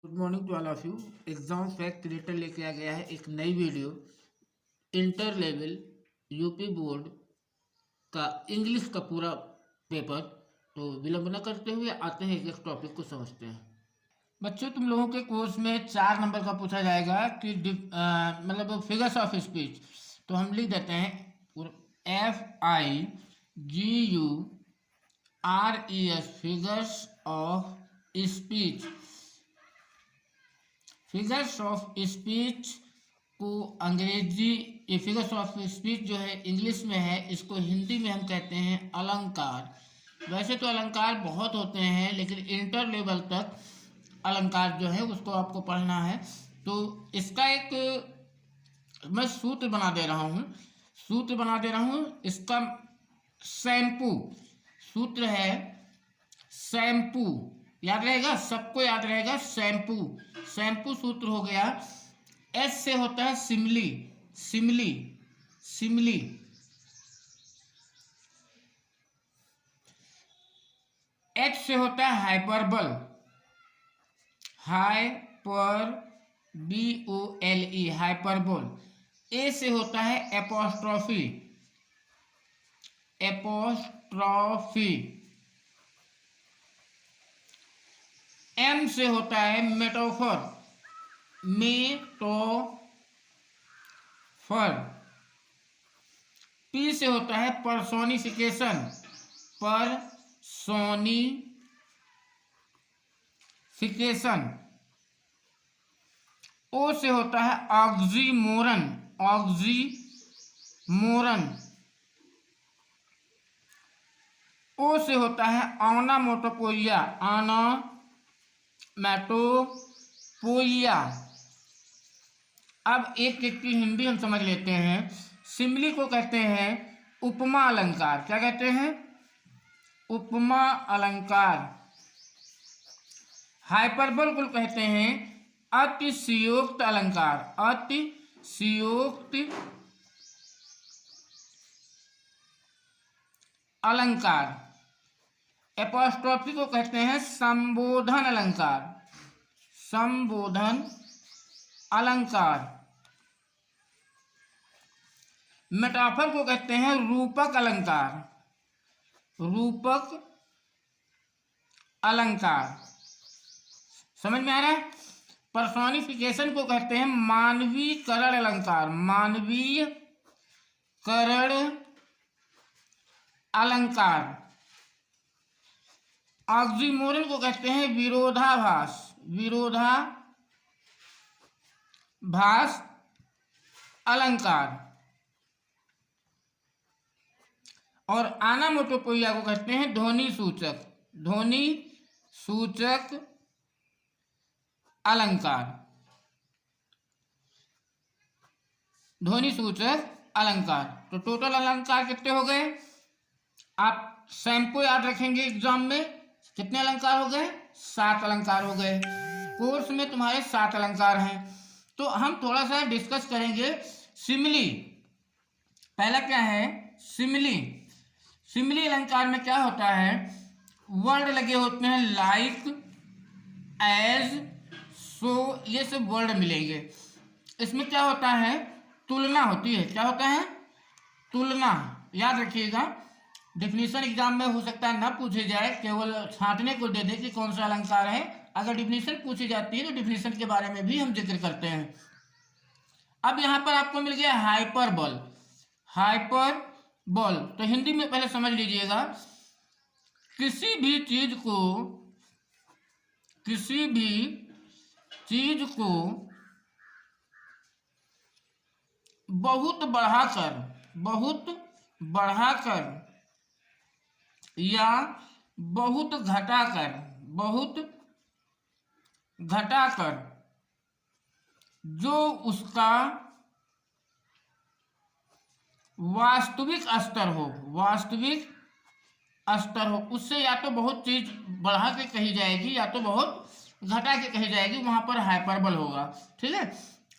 Good morning to all of you. Exam fact creator लेके आ गया है एक नई वीडियो। इंटर लेवल यूपी बोर्ड का इंग्लिश का पूरा पेपर। तो विलंब न करते हुए आते हैं एक टॉपिक को समझते हैं। बच्चों, तुम लोगों के कोर्स में 4 नंबर का पूछा जाएगा कि मतलब फिगर्स ऑफ स्पीच। तो हम लिख देते हैं FIGURES figures of speech. Figures of speech को अंग्रेजी, ये फिगर्स ऑफ स्पीच जो है इंग्लिश में है, इसको हिंदी में हम कहते हैं अलंकार। वैसे तो अलंकार बहुत होते हैं, लेकिन इंटर लेवल तक अलंकार जो है उसको आपको पढ़ना है। तो इसका एक मैं सूत्र बना दे रहा हूँ इसका। शैम्पू सूत्र है, शैम्पू याद रहेगा, सबको याद रहेगा। शैम्पू सूत्र हो गया। एस से होता है सिमली, सिमली सिमली। एच से होता है हाइपरबल, BOLE हाइपरबोल। ए से होता है एपोस्ट्रोफी, एपोस्ट्रोफी। एम से होता है मेटाफर, मेटाफर। पी से होता है पर्सोनिफिकेशन, पर्सोनिफिकेशन। ओ से होता है ऑक्सीमोरन, ऑक्सीमोरन। ओ से होता है ऑनामोटोपोइया, ऑनामैटोपोइया। अब एक एक की हिंदी हम समझ लेते हैं। सिमली को कहते हैं उपमा अलंकार। क्या कहते हैं? उपमा अलंकार। हाइपरबोल को कहते हैं अतिशयोक्त अलंकार, अतिशयोक्त अलंकार। एपोस्ट्रोफी को कहते हैं संबोधन अलंकार, संबोधन अलंकार। मेटाफर को कहते हैं रूपक अलंकार, रूपक अलंकार। समझ में आ रहा है? पर्सोनिफिकेशन को कहते हैं मानवीकरण अलंकार, मानवीकरण अलंकार। ऑक्सीमोरन को कहते हैं विरोधाभास, विरोधाभास अलंकार। और ऑनामोटोपोइया को कहते हैं ध्वनि सूचक, ध्वनि सूचक अलंकार, ध्वनि सूचक अलंकार। तो टोटल अलंकार कितने हो गए? आप शैम्पू याद रखेंगे एग्जाम में, कितने अलंकार हो गए? 7 अलंकार हो गए। कोर्स में तुम्हारे 7 अलंकार हैं। तो हम थोड़ा सा डिस्कस करेंगे सिमली। पहला क्या है? सिमली। सिमली अलंकार में क्या होता है? वर्ड लगे होते हैं लाइक, एज, सो, ये सब वर्ड मिलेंगे। इसमें क्या होता है? तुलना होती है। क्या होता है? तुलना। याद रखिएगा, डिफिनीशन एग्जाम में हो सकता है ना पूछे जाए, केवल छांटने को दे दे कि कौन सा अलंकार है। अगर डिफिनीशन पूछी जाती है तो डिफिनीशन के बारे में भी हम जिक्र करते हैं। अब यहां पर आपको मिल गया हाइपरबोल, हाइपरबोल। तो हिंदी में पहले समझ लीजिएगा, किसी भी चीज को बहुत बढ़ाकर या बहुत घटाकर जो उसका वास्तविक स्तर हो, उससे या तो बहुत चीज बढ़ा के कही जाएगी या तो बहुत घटा के कही जाएगी, वहां पर हाइपरबल होगा। ठीक है।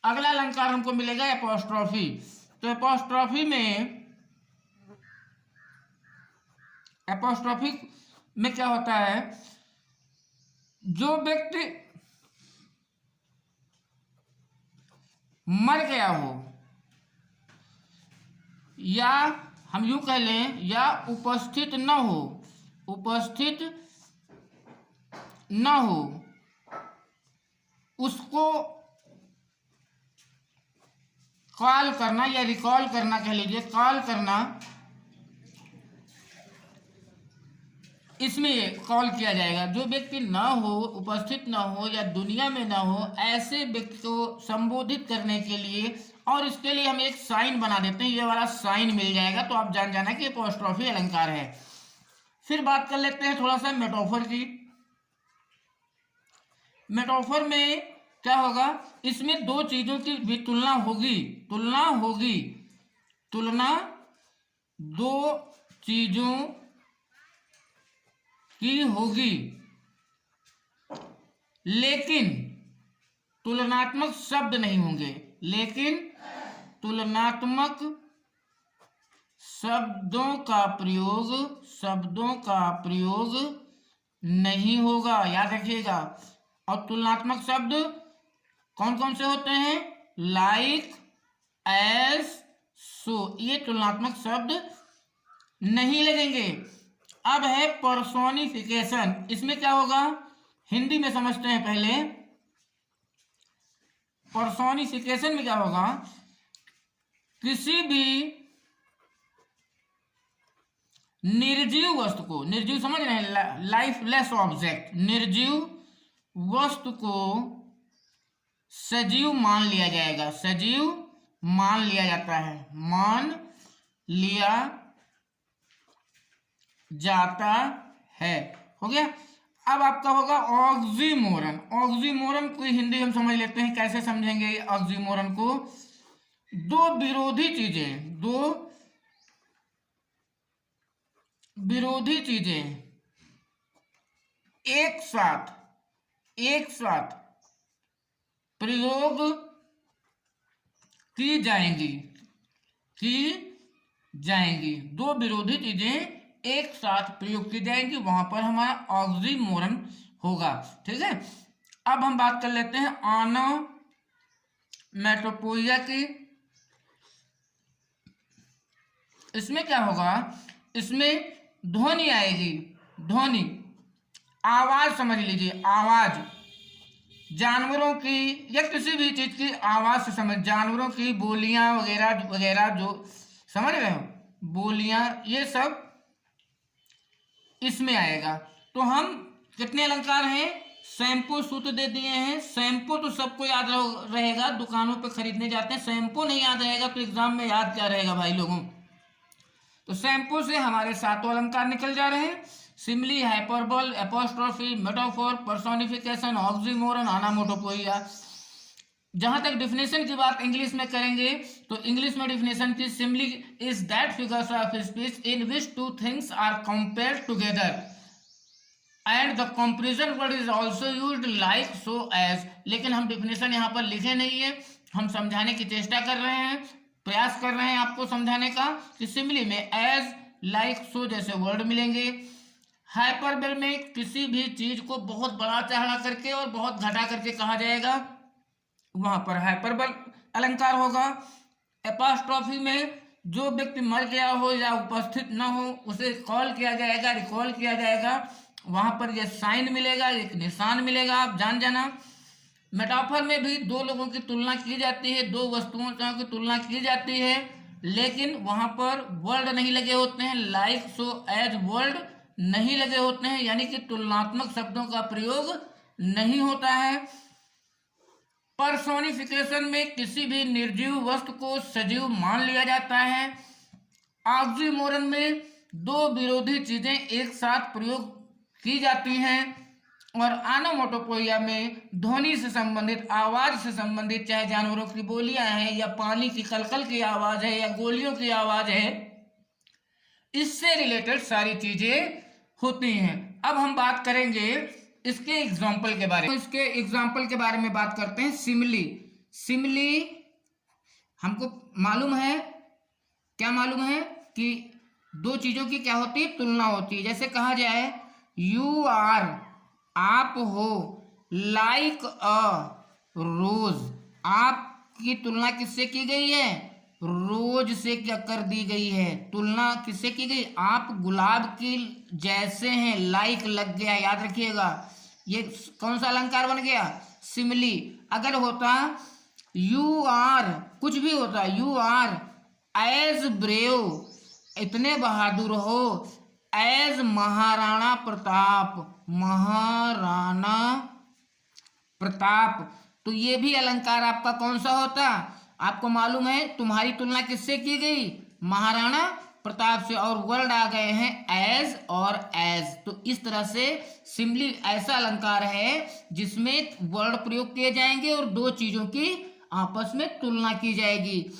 अगला अलंकार हमको मिलेगा एपोस्ट्रोफी। तो एपोस्ट्रोफी में क्या होता है? जो व्यक्ति मर गया हो, या हम यूं कह लें या उपस्थित न हो, उपस्थित न हो, उसको कॉल करना या रिकॉल करना, कह लीजिए कॉल करना, इसमें कॉल किया जाएगा। जो व्यक्ति ना हो, उपस्थित ना हो या दुनिया में ना हो, ऐसे व्यक्ति को संबोधित करने के लिए, और इसके लिए हम एक साइन बना देते हैं, ये वाला साइन मिल जाएगा तो आप जान जाना कि अपोस्ट्रोफी अलंकार है। फिर बात कर लेते हैं थोड़ा सा मेटाफर की। मेटाफर में क्या होगा, इसमें दो चीजों की भी तुलना होगी, तुलना होगी, तुलना दो चीजों की होगी, लेकिन तुलनात्मक शब्द नहीं होंगे, लेकिन तुलनात्मक शब्दों का प्रयोग नहीं होगा, याद रखिएगा। और तुलनात्मक शब्द कौन कौन से होते हैं, लाइक, एज, सो, ये तुलनात्मक शब्द नहीं लगेंगे। अब है पर्सोनिफिकेशन, इसमें क्या होगा, हिंदी में समझते हैं पहले। पर्सोनिफिकेशन में क्या होगा, किसी भी निर्जीव वस्तु को, निर्जीव समझ रहे हैं, लाइफलेस ऑब्जेक्ट, निर्जीव वस्तु को सजीव मान लिया जाएगा, सजीव मान लिया जाता है, मान लिया जाता है। हो गया। अब आपका होगा ऑक्सीमोरन। ऑक्सीमोरन को हिंदी हम समझ लेते हैं, कैसे समझेंगे ऑक्सीमोरन को, दो विरोधी चीजें, दो विरोधी चीजें एक साथ प्रयोग की जाएंगी, दो विरोधी चीजें एक साथ प्रयोग की जाएंगी, वहां पर हमारा ऑक्सीमोरन होगा। ठीक है। अब हम बात कर लेते हैं ऑनोमैटोपोइया की। इसमें क्या होगा, इसमें ध्वनि आएगी, ध्वनि, आवाज समझ लीजिए, आवाज जानवरों की या किसी भी चीज की आवाज से समझ, जानवरों की बोलियां वगैरह वगैरह, जो समझ रहे हो, बोलियां, ये सब इसमें आएगा। तो हम कितने अलंकार हैं, शैम्पू सूत्र दे दिए हैं। शैम्पू तो सबको याद रहेगा, दुकानों पे खरीदने जाते हैं, शैम्पू नहीं याद रहेगा तो एग्जाम में याद क्या रहेगा भाई लोगों। तो शैम्पू से हमारे 7 अलंकार निकल जा रहे हैं, simile, hyperbole, apostrophe, metaphor, personification, oxymoron, onomatopoeia. जहां तक डिफिनेशन की बात इंग्लिश में करेंगे तो इंग्लिश में डिफिनेशन की, simile is that figures of speech in which two things are compared together and the comparison word is also used like, so, as. लेकिन हम डिफिनेशन यहाँ पर लिखे नहीं है, हम समझाने की चेष्टा कर रहे हैं, प्रयास कर रहे हैं आपको समझाने का कि सिमली में एज, लाइक, सो जैसे वर्ड मिलेंगे। हाइपरबोल में किसी भी चीज को बहुत बड़ा चढ़ा करके और बहुत घटा करके कहा जाएगा, वहां पर हाइपरबोल अलंकार होगा। एपोस्ट्रोफी में जो व्यक्ति मर गया हो या उपस्थित न हो उसे कॉल किया जाएगा, रिकॉल किया जाएगा, वहां पर यह साइन मिलेगा, एक निशान मिलेगा, आप जान जाना। मेटाफर में भी दो लोगों की तुलना की जाती है, दो वस्तुओं की तुलना की जाती है, लेकिन वहां पर वर्ड नहीं लगे होते हैं, लाइक, सो, एज वर्ड नहीं लगे होते हैं, यानी कि तुलनात्मक शब्दों का प्रयोग नहीं होता है। पर्सोनिफिकेशन में किसी भी निर्जीव वस्तु को सजीव मान लिया जाता है। ऑक्सीमोरन में दो विरोधी चीजें एक साथ प्रयोग की जाती हैं। और ऑनोमैटोपोइया में ध्वनि से संबंधित, आवाज से संबंधित, चाहे जानवरों की बोलियां हैं या पानी की कलकल की आवाज है या गोलियों की आवाज है, इससे रिलेटेड सारी चीजें होती हैं। अब हम बात करेंगे इसके एग्जाम्पल के बारे में। तो इसके एग्जाम्पल के बारे में बात करते हैं। सिमली, सिमली हमको मालूम है, क्या मालूम है कि दो चीजों की क्या होती है, तुलना होती है। जैसे कहा जाए यू आर, आप हो, लाइक अ रोज, आप की तुलना किससे की गई है? रोज से क्या कर दी गई है? तुलना किससे की गई? आप गुलाब की जैसे हैं, लाइक लग गया, याद रखिएगा। ये कौन सा अलंकार बन गया? सिमिली। अगर होता यू आर, कुछ भी होता, यू आर एज ब्रेव, इतने बहादुर हो, एज महाराणा प्रताप, महाराणा प्रताप, तो ये भी अलंकार आपका कौन सा होता? आपको मालूम है तुम्हारी तुलना किससे की गई? महाराणा प्रताप से, और वर्ड आ गए हैं एज और एज। तो इस तरह से सिंपली ऐसा अलंकार है जिसमें वर्ड प्रयोग किए जाएंगे और दो चीजों की आपस में तुलना की जाएगी।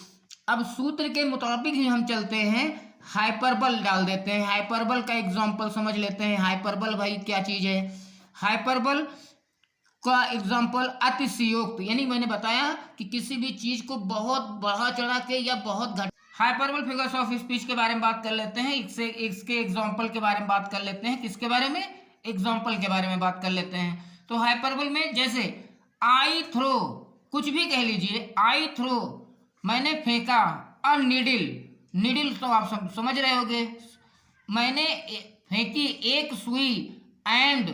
अब सूत्र के मुताबिक ही हम चलते हैं, हाइपरबल डाल देते हैं। हाइपरबल का एग्जाम्पल समझ लेते हैं। हाइपरबल भाई क्या चीज है? हाइपरबल का एग्जाम्पल अतिशयोक्त, यानी मैंने बताया कि किसी भी चीज को बहुत बढ़ा चढ़ा के या बहुत घट। हाइपरबल फिगर्स ऑफ स्पीच के बारे में बात कर लेते हैं। इसके एग्जाम्पल के बारे में बात कर लेते हैं। किसके बारे में? एग्जाम्पल के बारे में बात कर लेते हैं। तो हाइपरबल में जैसे आई थ्रो, कुछ भी कह लीजिए, आई थ्रो मैंने फेंका, अ नीडल, नीडल तो आप समझ रहे होगे, मैंने फेंकी एक सुई, एंड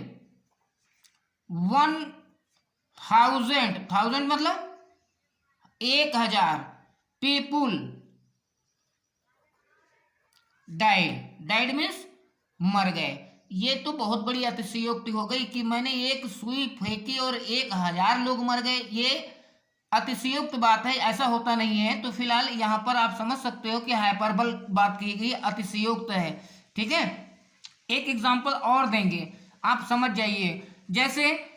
1000, 1000 मतलब 1000 पीपुल डाइड मीन्स मर गए। ये तो बहुत बड़ी अतिशयोक्ति हो गई कि मैंने एक सुई फेंकी और 1000 लोग मर गए। ये अतिशयोक्त बात है, ऐसा होता नहीं है। तो फिलहाल यहाँ पर आप समझ सकते हो कि हाइपरबल बात की गई, अतिशयोक्त है। ठीक है, एक एग्जांपल और देंगे, आप समझ जाइए। जैसे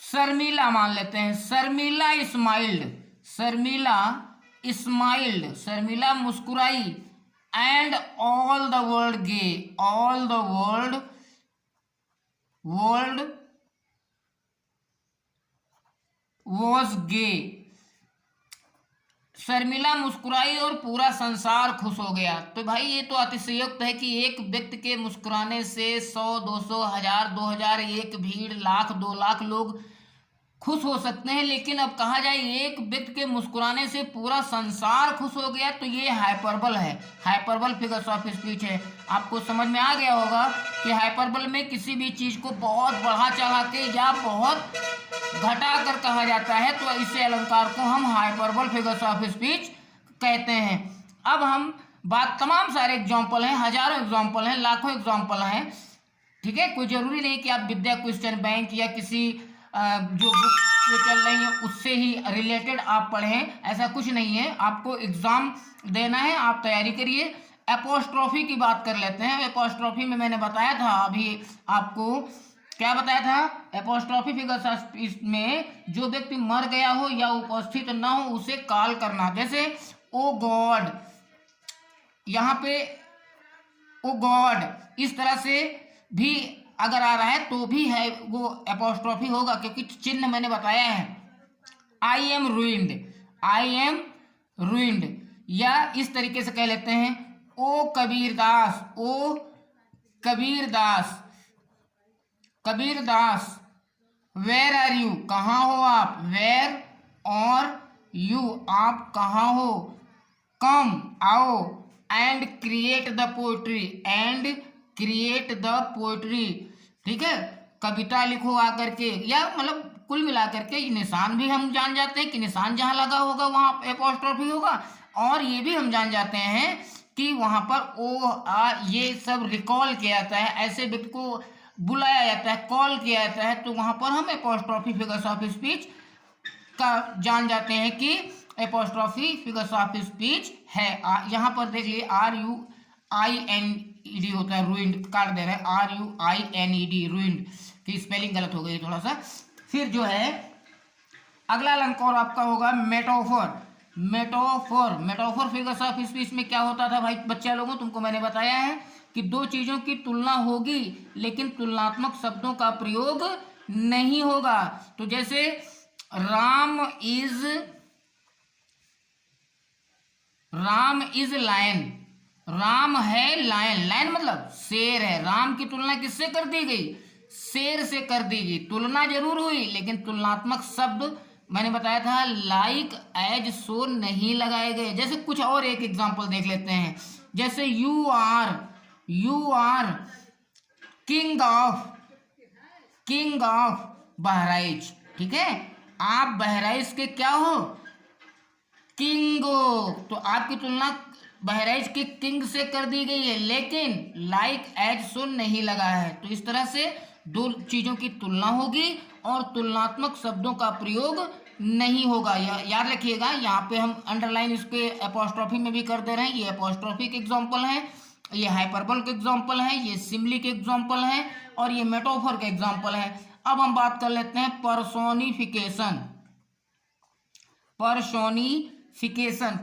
शर्मिला मान लेते हैं, शर्मिला स्माइल्ड, शर्मिला स्माइल्ड, शर्मिला मुस्कुराई, and all the world gay, all the world was gay. Sharmila मुस्कुराई और पूरा संसार खुश हो गया। तो भाई ये तो अतिशयोक्त है कि एक व्यक्ति के मुस्कुराने से 100, 200, 1000, 2000, एक भीड़, लाख, 2 लाख लोग खुश हो सकते हैं, लेकिन अब कहा जाए एक व्यक्ति के मुस्कुराने से पूरा संसार खुश हो गया, तो ये हाइपरबल है। हाइपरबल फिगर्स ऑफ स्पीच है। आपको समझ में आ गया होगा कि हाइपरबल में किसी भी चीज को बहुत बढ़ा चढ़ा के या बहुत घटा कर कहा जाता है, तो इसे अलंकार को हम हाइपरबल फिगर्स ऑफ स्पीच कहते हैं। अब हम बात, तमाम सारे एग्जाम्पल हैं, हजारों एग्जाम्पल हैं, लाखों एग्जाम्पल हैं। ठीक है, कोई जरूरी नहीं कि आप विद्या क्वेश्चन बैंक या किसी जो बुक जो चल रही है उससे ही रिलेटेड आप पढ़ें, ऐसा कुछ नहीं है। आपको एग्जाम देना है, आप तैयारी करिए। एपोस्ट्रोफी की बात कर लेते हैं। एपोस्ट्रोफी में मैंने बताया था, अभी आपको क्या बताया था? एपोस्ट्रोफी फिगर्स ऑफ स्पीच में जो व्यक्ति मर गया हो या उपस्थित ना हो उसे कॉल करना। जैसे ओ गॉड, यहाँ पे ओ गॉड, इस तरह से भी अगर आ रहा है तो भी है वो एपोस्ट्रोफी होगा, क्योंकि चिन्ह मैंने बताया है। I am ruined, I am ruined, या इस तरीके से कह लेते हैं O Kabirdas, O Kabirdas, Kabirdas, where are you, कहाँ हो आप, वेर और यू, आप कहाँ हो, कम, आओ, and create the poetry, and create the poetry. ठीक है, कविता लिखो आकर के, या मतलब कुल मिलाकर के निशान भी हम जान जाते हैं कि निशान जहाँ लगा होगा वहाँ एपोस्ट्रोफी होगा, और ये भी हम जान जाते हैं कि वहाँ पर ओ आ ये सब रिकॉल किया जाता है, ऐसे व्यक्ति को बुलाया जाता है, कॉल किया जाता है, तो वहाँ पर हम एपोस्ट्रोफी फिगर्स ऑफ स्पीच का जान जाते हैं कि एपोस्ट्रोफी फिगर्स ऑफ स्पीच है। यहाँ पर देख लिए RUINED होता है, रूइंड काट दे रहे हैं, RUINED, रूइंड की स्पेलिंग गलत हो गई थोड़ा सा। फिर जो है अगला अलंकार आपका होगा metaphor. Metaphor, metaphor figures of speech में क्या होता था भाई बच्चा लोगों, तुमको मैंने बताया है कि दो चीजों की तुलना होगी लेकिन तुलनात्मक शब्दों का प्रयोग नहीं होगा। तो जैसे राम इज लायन, राम है लायन, लायन मतलब शेर है। राम की तुलना किससे कर दी गई? शेर से कर दी गई। तुलना जरूर हुई लेकिन तुलनात्मक शब्द मैंने बताया था लाइक एज सो नहीं लगाए गए। जैसे कुछ और एक एग्जांपल देख लेते हैं, जैसे you are king of Bahraich, ठीक है, आप बहराइच के क्या हो, किंग हो। तो आपकी तुलना बहराइच के किंग से कर दी गई है, लेकिन लाइक एज सो नहीं लगा है। तो इस तरह से दो चीजों की तुलना होगी और तुलनात्मक शब्दों का प्रयोग नहीं होगा। याद रखिएगा, यहाँ पे हम अंडरलाइन इसके एपोस्ट्रोफी में भी कर दे रहे हैं। ये एपोस्ट्रोफी के एग्जाम्पल है, ये हाइपरबोल के एग्जाम्पल है, ये सिम्बली के एग्जाम्पल है और ये मेटाफर के एग्जाम्पल है। अब हम बात कर लेते हैं पर्सोनिफिकेशन।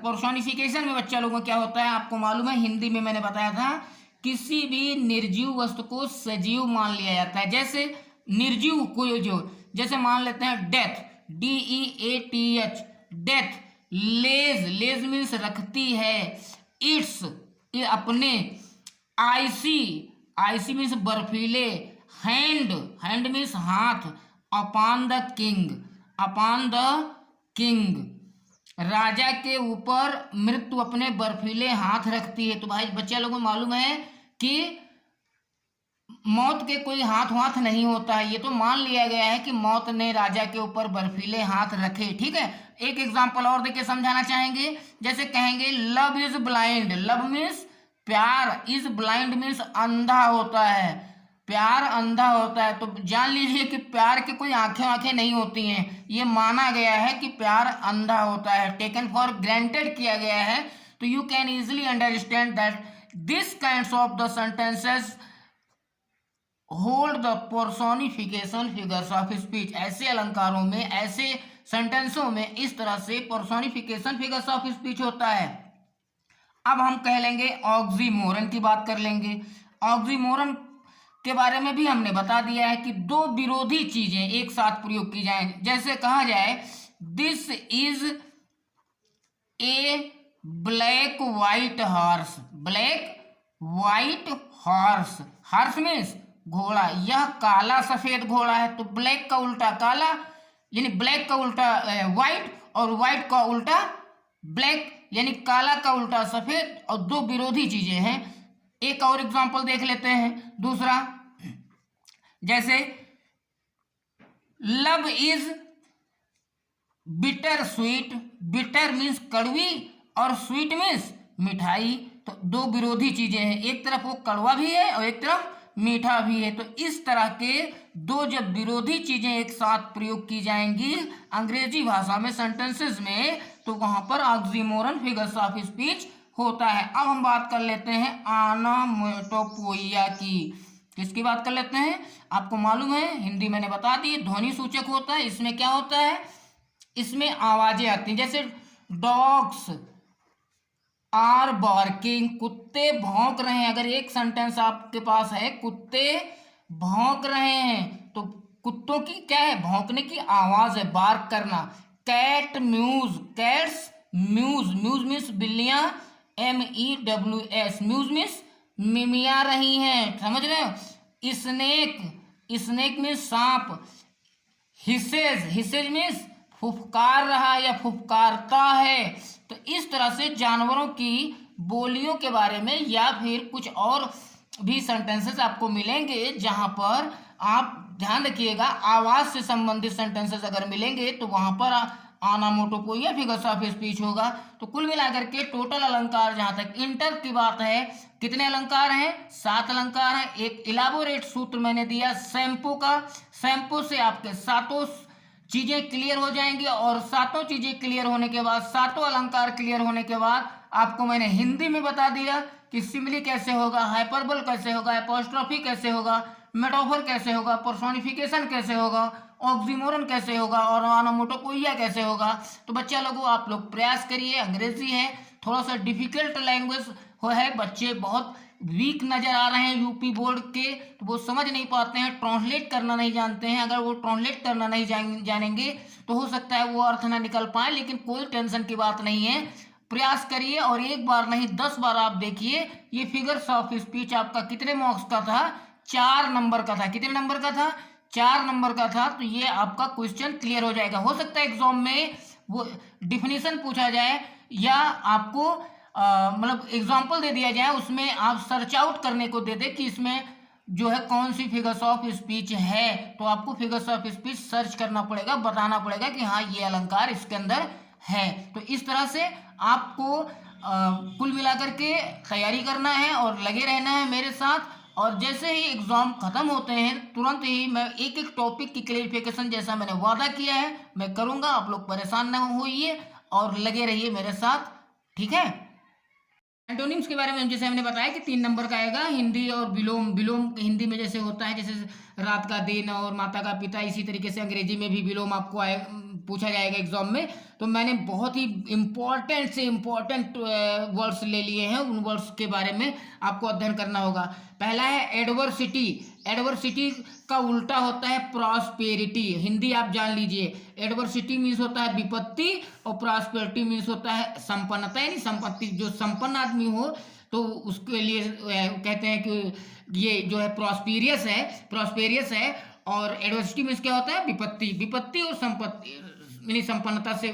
पर्सोनिफिकेशन में बच्चा लोगों क्या होता है आपको मालूम है, हिंदी में मैंने बताया था, किसी भी निर्जीव वस्तु को सजीव मान लिया जाता है। जैसे निर्जीव को जो, जैसे मान लेते हैं डेथ, DEATH, डेथ। लेज मीन्स रखती है, इट्स ये अपने, आईसी मीन्स बर्फीले, हैंड मीन्स हाथ, अपॉन द किंग राजा के ऊपर मृत्यु अपने बर्फीले हाथ रखती है। तो भाई बच्चा लोगों को मालूम है कि मौत के कोई हाथ नहीं होता है, ये तो मान लिया गया है कि मौत ने राजा के ऊपर बर्फीले हाथ रखे, ठीक है। एक एग्जांपल और देके समझाना चाहेंगे, जैसे कहेंगे love is blind, love means प्यार, इज ब्लाइंड मीन्स अंधा होता है, प्यार अंधा होता है। तो जान लीजिए कि प्यार की कोई आंखें नहीं होती हैं, ये माना गया है कि प्यार अंधा होता है, टेकन फॉर ग्रांटेड किया गया है। तो you can easily understand that this kinds of the sentences hold the personification figures of speech. ऐसे अलंकारों में, ऐसे सेंटेंसों में इस तरह से पर्सोनिफिकेशन फिगर्स ऑफ स्पीच होता है। अब हम कह लेंगे ऑक्सीमोरन की बात कर लेंगे। ऑक्सीमोरन के बारे में भी हमने बता दिया है कि दो विरोधी चीजें एक साथ प्रयोग की जाएं। जैसे कहा जाए this is a black white horse, horse means घोड़ा, यह काला सफेद घोड़ा है। तो ब्लैक का उल्टा काला, यानी ब्लैक का उल्टा व्हाइट, और व्हाइट का उल्टा ब्लैक, यानी काला का उल्टा सफेद, और दो विरोधी चीजें हैं। एक और एग्जांपल देख लेते हैं, दूसरा, जैसे love is bitter sweet, bitter means कड़वी और स्वीट मीन्स मिठाई। तो दो विरोधी चीजें हैं, एक तरफ वो कड़वा भी है और एक तरफ मीठा भी है। तो इस तरह के दो जब विरोधी चीजें एक साथ प्रयोग की जाएंगी अंग्रेजी भाषा में सेंटेंसेस में, तो वहां पर ऑक्सीमोरन फिगर्स ऑफ स्पीच होता है। अब हम बात कर लेते हैं ऑनोमेटोपोइया की। किसकी बात कर लेते हैं, आपको मालूम है हिंदी मैंने बता दी, ध्वनि सूचक होता है। इसमें क्या होता है, इसमें आवाजें आती हैं, जैसे डॉग्स आर बार्किंग, कुत्ते भौंक रहे हैं। अगर एक सेंटेंस आपके पास है कुत्ते भौंक रहे हैं, तो कुत्तों की क्या है, भौंकने की आवाज है, बार्क करना। कैट्स म्यूज मीन्स बिल्लियां, MEWS, म्यूज मीन्स मिमिया रही हैं, समझ रहे हो। स्नेक मीन्स सांप, हिसेज मीन्स फुफकार रहा या फुफकारता है। तो इस तरह से जानवरों की बोलियों के बारे में या फिर कुछ और भी सेंटेंसेस आपको मिलेंगे, जहां पर आप ध्यान रखिएगा आवाज से संबंधित सेंटेंसेस अगर मिलेंगे तो वहां पर ऑनोमेटोपोइया फिगर्स ऑफ स्पीच होगा। तो कुल मिलाकर के टोटल अलंकार, जहां तक इंटर की बात है, कितने अलंकार हैं, 7 अलंकार हैं। एक इलाबोरेट सूत्र मैंने दिया सैंपो का, सैंपो से आपके सातों चीजें क्लियर हो जाएंगी, और सातों चीजें क्लियर होने के बाद, सातों अलंकार क्लियर होने के बाद आपको मैंने हिंदी में बता दिया कि सिमिली कैसे होगा, हाइपरबोल कैसे होगा, एपोस्ट्रोफी कैसे होगा, मेटाफर कैसे होगा, पर्सोनिफिकेशन कैसे होगा, ऑक्सीमोरन कैसे होगा और ऑनोमेटोपोइया कैसे होगा। तो बच्चा लोगों आप लोग प्रयास करिए, अंग्रेजी है थोड़ा सा डिफिकल्ट लैंग्वेज है, बच्चे बहुत वीक नजर आ रहे हैं यूपी बोर्ड के, तो वो समझ नहीं पाते हैं, ट्रांसलेट करना नहीं जानते हैं। अगर वो ट्रांसलेट करना नहीं जानेंगे तो हो सकता है वो अर्थ ना निकल पाए, लेकिन कोई टेंशन की बात नहीं है, प्रयास करिए और एक बार नहीं 10 बार आप देखिए। ये फिगर्स ऑफ स्पीच आपका कितने मार्क्स का था, 4 नंबर का था। कितने नंबर का था, 4 नंबर का था, तो ये आपका क्वेश्चन क्लियर हो जाएगा। हो सकता है एग्जाम में वो डिफिनीशन पूछा जाए या आपको मतलब एग्जाम्पल दे दिया जाए, उसमें आप सर्च आउट करने को दे दे कि इसमें जो है कौन सी फिगर्स ऑफ स्पीच है, तो आपको फिगर्स ऑफ स्पीच सर्च करना पड़ेगा, बताना पड़ेगा कि हाँ ये अलंकार इसके अंदर है। तो इस तरह से आपको कुल मिलाकर के तैयारी करना है और लगे रहना है मेरे साथ। और जैसे ही एग्जाम खत्म होते हैं तुरंत ही मैं एक एक टॉपिक की क्लेरिफिकेशन जैसा मैंने वादा किया है मैं करूंगा। आप लोग परेशान ना होइए और लगे रहिए मेरे साथ, ठीक है। एंटोनिम्स के बारे में जैसे हमने बताया कि 3 नंबर का आएगा, हिंदी और विलोम। विलोम हिंदी में जैसे होता है, जैसे रात का दिन और माता का पिता, इसी तरीके से अंग्रेजी में भी विलोम आपको पूछा जाएगा एग्जाम में। तो मैंने बहुत ही इम्पोर्टेंट से इम्पोर्टेंट वर्ड्स ले लिए हैं, उन वर्ड्स के बारे में आपको अध्ययन करना होगा। पहला है एडवर्सिटी। एडवर्सिटी का उल्टा होता है प्रॉस्पेरिटी। हिंदी आप जान लीजिए, एडवर्सिटी मीन्स होता है विपत्ति और प्रॉस्पेरिटी मीन्स होता है संपन्नता, यानी संपत्ति। जो संपन्न आदमी हो तो उसके लिए कहते हैं कि ये जो है प्रॉस्पेरियस है, प्रॉस्पेरियस है। और एडवर्सिटी मीन्स क्या होता है, विपत्ति। विपत्ति और संपत्ति यानी संपन्नता से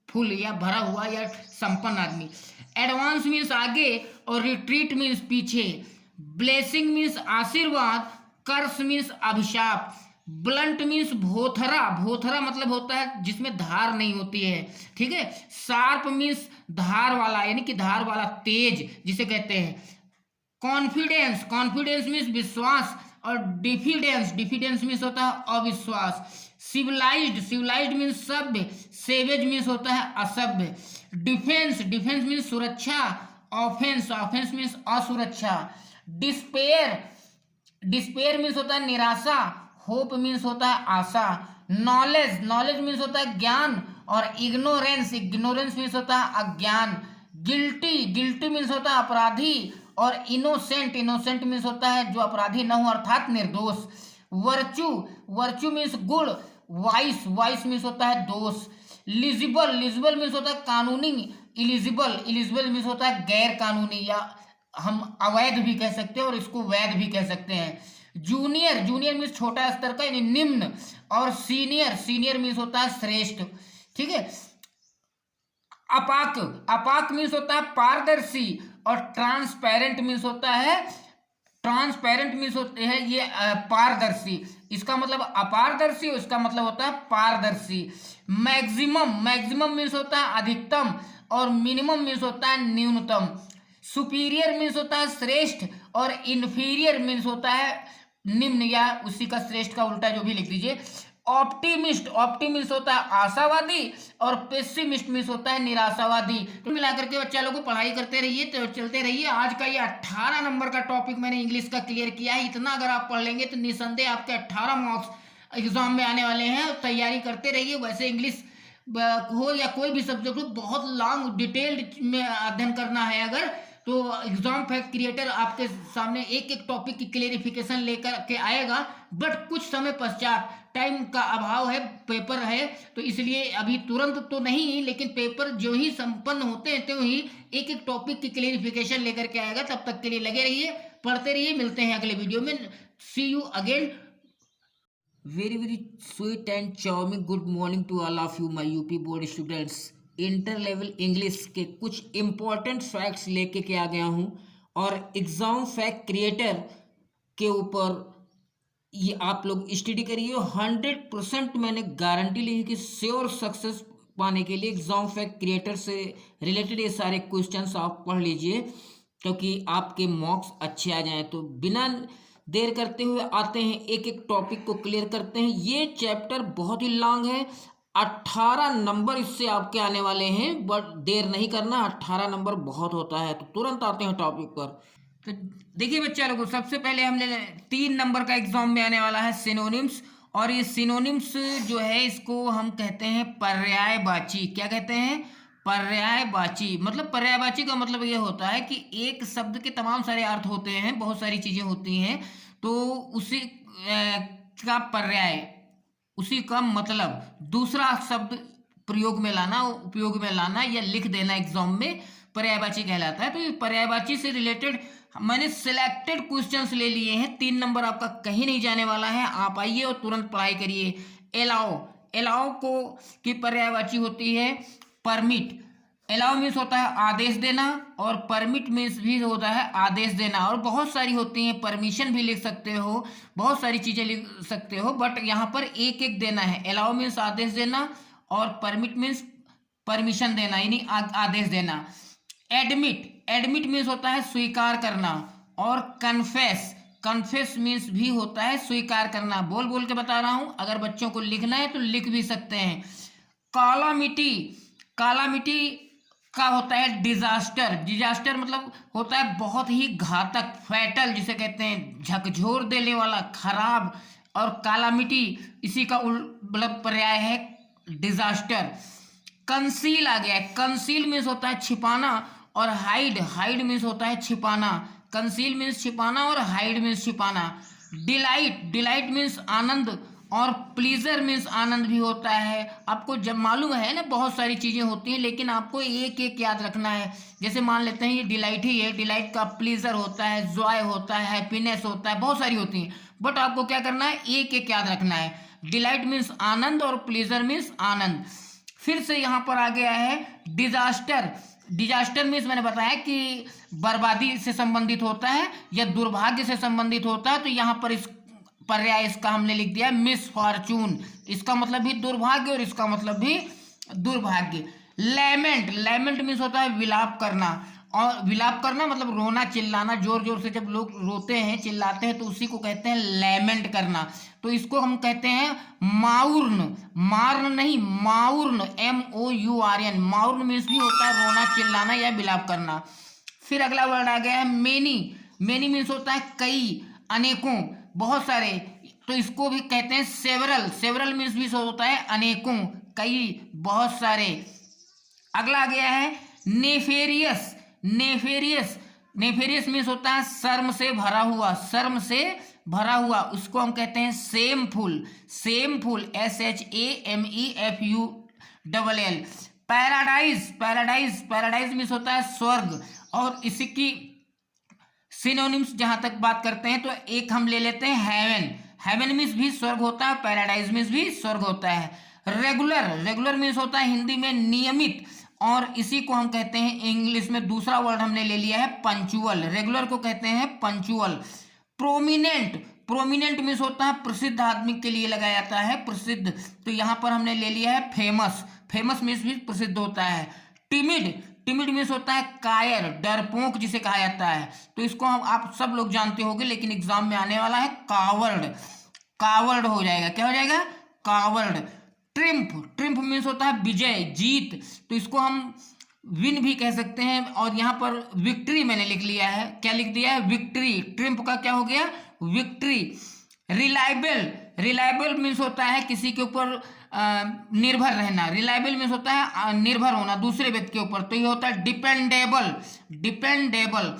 फुल या भरा हुआ या संपन्न आदमी। एडवांस मीन्स आगे और रिट्रीट मीन्स पीछे। ब्लेसिंग मीन्स आशीर्वाद, कर्स मीन्स अभिशाप। ब्लंट मीन्स भोथरा। भोथरा मतलब होता है जिसमें धार नहीं होती है, ठीक है। शार्प मीन्स धार वाला, यानी कि धार वाला, तेज जिसे कहते हैं। कॉन्फिडेंस, कॉन्फिडेंस मीन्स विश्वास। और डिफिडेंस, डिफिडेंस मीन्स होता है अविश्वास। सिविलाइज्ड, सिविलाइज्ड मीन्स सभ्य। सेवेज मीन्स होता है असभ्य। डिफेंस, डिफेंस मीन्स सुरक्षा। ऑफेंस, ऑफेंस मीन्स असुरक्षा। डिस्पेयर, डिस्पेयर मीन्स होता है निराशा। होप मीन्स होता है आशा। नॉलेज, नॉलेज मीन्स होता है ज्ञान। और इग्नोरेंस, इग्नोरेंस मीन्स होता है अज्ञान। गिल्टी, गिल्टी मीन्स होता है अपराधी। और इनोसेंट, इनोसेंट मीन्स होता है जो अपराधी न हो अर्थात निर्दोष। वर्च्यू, वर्च्यू मीन्स गुण। वाइस, वाइस मीन्स होता है दोष। लिजिबल, लिजिबल मीन्स होता है कानूनी। इलिजिबल, इलिजिबल मीन्स होता है गैर कानूनी, या हम अवैध भी कह सकते हैं और इसको वैध भी कह सकते हैं। जूनियर, जूनियर मीन्स छोटा स्तर का यानी निम्न। और सीनियर, सीनियर मीन्स होता है श्रेष्ठ, ठीक है। अपाक, अपाक मीन्स होता है पारदर्शी। और ट्रांसपेरेंट मीन्स होता है, ट्रांसपेरेंट मीन्स होते हैं ये पारदर्शी। इसका मतलब अपारदर्शी, इसका मतलब होता है पारदर्शी। मैक्सिमम, मैक्सिमम मीन्स होता है अधिकतम। और मिनिमम मीन्स होता है न्यूनतम। सुपीरियर मीन्स होता है श्रेष्ठ। और इन्फीरियर मीन्स होता है निम्न या उसी का श्रेष्ठ का उल्टा जो भी लिख दीजिए। ऑप्टिमिस्ट, ऑप्टिमिस्ट होता है आशावादी। और पेसिमिस्ट मीन्स होता है निराशावादी। तो मिलाकर के बच्चा लोगों को पढ़ाई करते रहिए, तो चलते रहिए। आज का ये 18 नंबर का टॉपिक मैंने इंग्लिश का क्लियर किया है। इतना अगर आप पढ़ लेंगे तो निसंदेह आपके 18 मार्क्स एग्जाम में आने वाले हैं। तैयारी करते रहिए। वैसे इंग्लिश हो या कोई भी सब्जेक्ट हो, बहुत लॉन्ग डिटेल्ड में अध्ययन करना है अगर, तो एग्जाम फैक्ट क्रिएटर आपके सामने एक एक टॉपिक की क्लेरिफिकेशन लेकर के आएगा। बट कुछ समय पश्चात, टाइम का अभाव है, पेपर है, तो इसलिए अभी तुरंत तो नहीं, लेकिन पेपर जो ही संपन्न होते हैं तो ही एक एक टॉपिक की क्लेरिफिकेशन लेकर के आएगा। तब तक के लिए लगे रहिए, पढ़ते रहिए। मिलते हैं अगले वीडियो में। See you again. Very very sweet and charming good morning to all of you my UP board students. Inter level English के कुछ इंपॉर्टेंट फैक्ट्स लेके के आ गया हूँ और एग्जाम फैक्ट क्रिएटर के ऊपर ये आप लोग स्टडी करिए। 100% मैंने गारंटी ली है कि श्योर सक्सेस पाने के लिए एग्जाम फैक्ट क्रिएटर से रिलेटेड ये सारे क्वेश्चंस आप पढ़ लीजिए, क्योंकि आपके मार्क्स अच्छे आ जाएं। तो बिना देर करते हुए आते हैं, एक एक टॉपिक को क्लियर करते हैं। ये चैप्टर बहुत ही लॉन्ग है, 18 नंबर इससे आपके आने वाले हैं, बट देर नहीं करना, 18 नंबर बहुत होता है। तो तुरंत आते हैं टॉपिक पर। तो देखिए बच्चा लोगों, सबसे पहले हमने 3 नंबर का एग्जाम में आने वाला है सिनोनिम्स। और ये सिनोनिम्स जो है इसको हम कहते हैं पर्यायवाची। क्या कहते हैं? पर्यायवाची। मतलब पर्यायवाची का मतलब ये होता है कि एक शब्द के तमाम सारे अर्थ होते हैं, बहुत सारी चीजें होती हैं, तो उसी का पर्याय, उसी का मतलब दूसरा शब्द प्रयोग में लाना, उपयोग में लाना या लिख देना एग्जाम में पर्यायवाची कहलाता है। तो ये पर्यायवाची से रिलेटेड मैंने सिलेक्टेड क्वेश्चंस ले लिए हैं, 3 नंबर आपका कहीं नहीं जाने वाला है। आप आइए और तुरंत पढ़ाई करिए। एलाओ, एलाओ को की पर्यायवाची होती है परमिट। एलाउ मीन्स होता है आदेश देना, और परमिट मीन्स भी होता है आदेश देना, और बहुत सारी होती हैं। परमिशन भी लिख सकते हो, बहुत सारी चीज़ें लिख सकते हो, बट यहाँ पर एक एक देना है। एलाउ मीन्स आदेश देना, और परमिट मीन्स परमिशन देना, यानी आदेश देना। एडमिट, एडमिट मीन्स होता है स्वीकार करना, और कन्फेस, कन्फेस मीन्स भी होता है स्वीकार करना। बोल बोल के बता रहा हूँ, अगर बच्चों को लिखना है तो लिख भी सकते हैं। कालामिटी, कालामिटी का होता है डिजास्टर। डिजास्टर मतलब होता है बहुत ही घातक, फैटल जिसे कहते हैं, झकझोर देने वाला, खराब। और कालामिटी इसी का मतलब पर्याय है डिजास्टर। कंसील आ गया है, कंसील मीन्स होता है छिपाना, और हाइड, हाइड मीन्स होता है छिपाना। कंसील मीन्स छिपाना, और हाइड मीन्स छिपाना। डिलाइट, डिलाइट मीन्स आनंद, और प्लीजर मीन्स आनंद भी होता है। आपको जब मालूम है ना, बहुत सारी चीजें होती हैं, लेकिन आपको एक एक याद रखना है। जैसे मान लेते हैं ये डिलाइट ही है, डिलाइट का प्लीजर होता है, जॉय होता है, हैप्पीनेस होता है, बहुत सारी होती हैं, बट आपको क्या करना है, एक एक याद रखना है। डिलाइट मीन्स आनंद, और प्लीजर मीन्स आनंद। फिर से यहाँ पर आ गया है डिजास्टर। डिजास्टर मीन्स मैंने बताया कि बर्बादी से संबंधित होता है या दुर्भाग्य से संबंधित होता है, तो यहाँ पर इस पर्याय इसका हमने लिख दिया मिसफॉर्चून। इसका मतलब भी दुर्भाग्य, और इसका मतलब भी दुर्भाग्य। लेमेंट, लेमेंट मीन्स होता है विलाप करना, और विलाप करना मतलब रोना चिल्लाना, जोर जोर से जब लोग रोते हैं चिल्लाते हैं तो उसी को कहते हैं लेमेंट करना। तो इसको हम कहते हैं माउर्न, मार्न नहीं, माउर्न, MOURN। माउर्न मीन्स भी होता है रोना चिल्लाना या विलाप करना। फिर अगला वर्ड आ गया है मेनी। मेनी मीन्स होता है कई, अनेकों, बहुत सारे, तो इसको भी कहते हैं सेवरल। सेवरल मीन्स भी होता है अनेकों, कई, बहुत सारे। अगला आ गया है नेफेरियस। नेफेरियस, नेफेरियस मीन्स होता है शर्म से भरा हुआ, शर्म से भरा हुआ, उसको हम कहते हैं shameful. Shameful, SHAMEFULL। Paradise, paradise, paradise means होता है स्वर्ग, और इसी की सिनोनिम्स जहां तक बात करते हैं तो एक हम ले लेते हैं हेवन। हेवन मीन्स भी स्वर्ग होता है, पैराडाइज मीन्स भी स्वर्ग होता है। रेगुलर, रेगुलर मीन्स होता है हिंदी में नियमित, और इसी को हम कहते हैं इंग्लिश में दूसरा वर्ड हमने ले लिया है पंचुअल। रेगुलर को कहते हैं पंचुअल। प्रोमिनेंट, प्रोमिनेंट मीन्स होता है प्रसिद्ध आदमी के लिए लगाया जाता है, प्रसिद्ध, तो यहाँ पर हमने ले लिया है फेमस। फेमस मीन्स भी प्रसिद्ध होता है। टिमिड, टिमिड मीन्स होता है कायर, डरपोक जिसे कहा जाता है, तो इसको हम आप सब लोग जानते होंगे, लेकिन एग्जाम में आने वाला है कावर्ड। कावर्ड हो जाएगा, क्या हो जाएगा, कावर्ड। ट्रिम्फ, ट्रिम्फ मीन्स होता है विजय, जीत, तो इसको हम विन भी कह सकते हैं, और यहाँ पर विक्ट्री मैंने लिख लिया है, क्या लिख दिया है, विक्ट्री। ट्रिम्फ का क्या हो गया, विक्ट्री। रिलायबल, रिलायबल मीन्स होता है किसी के ऊपर निर्भर रहना। रिलायबल मीन्स होता है निर्भर होना दूसरे व्यक्ति के ऊपर, तो ये होता है डिपेंडेबल, डिपेंडेबल।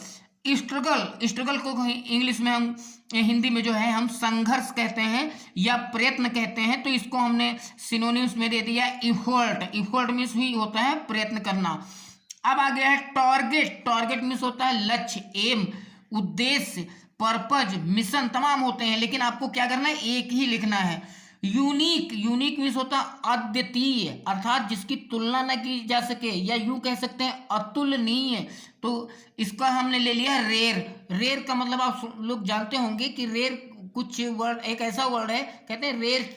स्ट्रगल, स्ट्रगल को इंग्लिश में हम, हिंदी में जो है हम संघर्ष कहते हैं या प्रयत्न कहते हैं, तो इसको हमने सिनोनिम्स में दे दिया इफोर्ट। इफोर्ट मीन्स भी होता है प्रयत्न करना। अब आ गया है टारगेट। टारगेट मीन्स होता है लक्ष्य, एम, उद्देश्य, पर्पज, मिशन, तमाम होते हैं, लेकिन आपको क्या करना है, एक ही लिखना है। यूनिक, यूनिक मीन्स होता है अद्वितीय, अर्थात जिसकी तुलना न की जा सके, या यूं कह सकते हैं अतुलनीय, तो इसका हमने ले लिया रेर। रेर का मतलब आप लोग जानते होंगे कि रेर कुछ वर्ड, एक ऐसा वर्ड है, कहते हैं रेर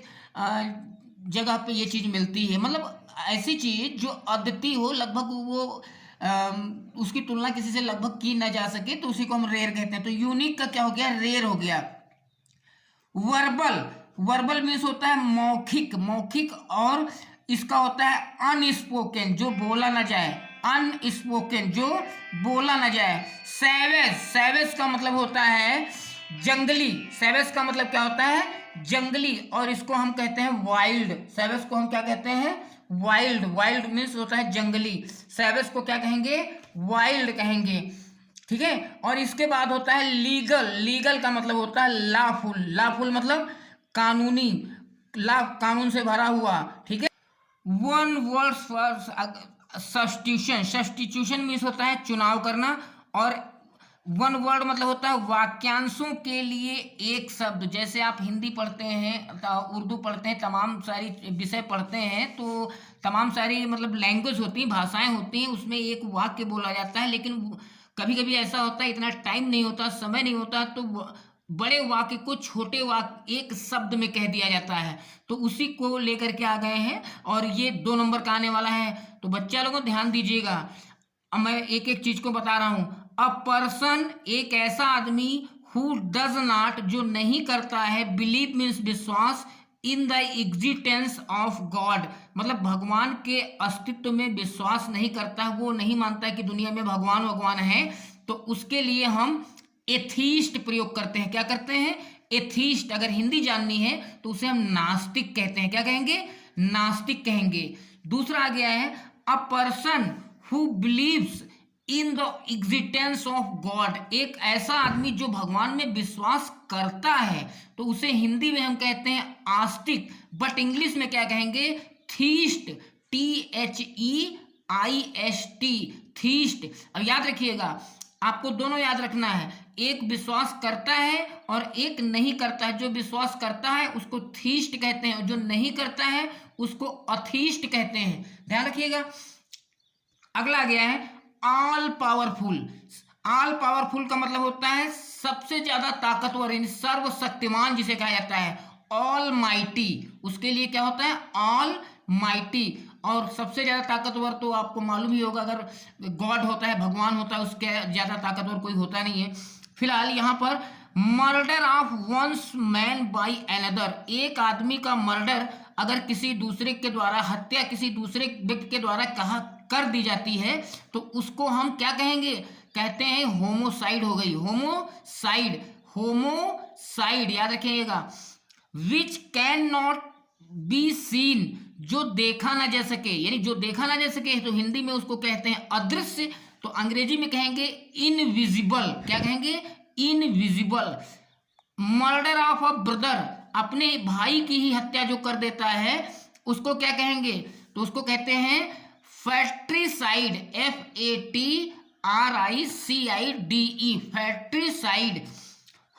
जगह पे ये चीज मिलती है, मतलब ऐसी चीज जो अद्वितीय हो, लगभग वो उसकी तुलना किसी से लगभग की ना जा सके, तो उसी को हम रेर कहते हैं। तो यूनिक का क्या हो गया, रेर हो गया। वर्बल, वर्बल मीन्स होता है मौखिक, मौखिक, और इसका होता है अनस्पोकन, जो बोला ना जाए, अनस्पोकन, जो बोला ना जाए। सैवेज, सैवेज का मतलब होता है जंगली, सैवेज का मतलब क्या होता है, जंगली, और इसको हम कहते हैं वाइल्ड। सैवेज को हम क्या कहते हैं, वाइल्ड। वाइल्ड मीन्स होता है जंगली, सैवेज को क्या कहेंगे, वाइल्ड कहेंगे, ठीक है। और इसके बाद होता है लीगल। लीगल का मतलब होता है लॉफुल। लॉफुल मतलब कानूनी, ला कानून से भरा हुआ, ठीक है। One word for substitution. Substitution means होता है चुनाव करना, और वन वर्ड मतलब होता है वाक्यांशों के लिए एक शब्द। जैसे आप हिंदी पढ़ते हैं, उर्दू पढ़ते हैं, तमाम सारी विषय पढ़ते हैं, तो तमाम सारी मतलब लैंग्वेज होती हैं, भाषाएं होती हैं, उसमें एक वाक्य बोला जाता है। लेकिन कभी कभी ऐसा होता है, इतना टाइम नहीं होता, समय नहीं होता, तो बड़े वाक्य को छोटे वाक्य एक शब्द में कह दिया जाता है। तो उसी को लेकर के आ गए हैं और ये 2 नंबर का आने वाला है। तो बच्चा लोगों ध्यान दीजिएगा, अब मैं एक एक चीज को बता रहा हूं। अ पर्सन एक ऐसा आदमी, हु डज नॉट जो नहीं करता है, बिलीव मीन्स विश्वास, in the existence of God मतलब भगवान के अस्तित्व में विश्वास नहीं करता, वो नहीं मानता कि दुनिया में भगवान है, तो उसके लिए हम एथीस्ट प्रयोग करते हैं। क्या करते हैं? एथीस्ट। अगर हिंदी जाननी है तो उसे हम नास्तिक कहते हैं। क्या कहेंगे? नास्तिक कहेंगे। दूसरा आ गया है अ person who believes in the existence of God एक ऐसा आदमी जो भगवान में विश्वास करता है, तो उसे हिंदी में हम कहते हैं आस्तिक, बट इंग्लिश में क्या कहेंगे? थीस्ट। THEIST, theist. अब याद रखिएगा, आपको दोनों याद रखना है, एक विश्वास करता है और एक नहीं करता है। जो विश्वास करता है उसको थीस्ट कहते हैं और जो नहीं करता है उसको अथीस्ट कहते हैं। ध्यान रखिएगा। अगला आ गया है ऑल पावरफुल। ऑल पावरफुल का मतलब होता है सबसे ज्यादा ताकतवर, यानी सर्वशक्तिमान जिसे कहा जाता है। ऑल माइटी, उसके लिए क्या होता है? All mighty. और सबसे ज्यादा ताकतवर तो आपको मालूम ही होगा, अगर गॉड होता है, भगवान होता है, उसके ज्यादा ताकतवर कोई होता नहीं है। फिलहाल यहाँ पर murder of one's man by another, एक आदमी का मर्डर अगर किसी दूसरे के द्वारा, हत्या किसी दूसरे व्यक्ति के द्वारा कहा कर दी जाती है, तो उसको हम क्या कहेंगे? कहते हैं होमोसाइड हो गई। होमोसाइड, होमोसाइड याद रखिएगा। विच कैन नॉट बी सीन, जो देखा ना जा सके, यानी जो देखा ना जा सके, तो हिंदी में उसको कहते हैं अदृश्य, तो अंग्रेजी में कहेंगे इनविजिबल। क्या कहेंगे? Invisible. Murder of a brother, अपने भाई की ही हत्या जो कर देता है उसको क्या कहेंगे? तो उसको कहते हैं fratricide. FATRICIDE, fratricide.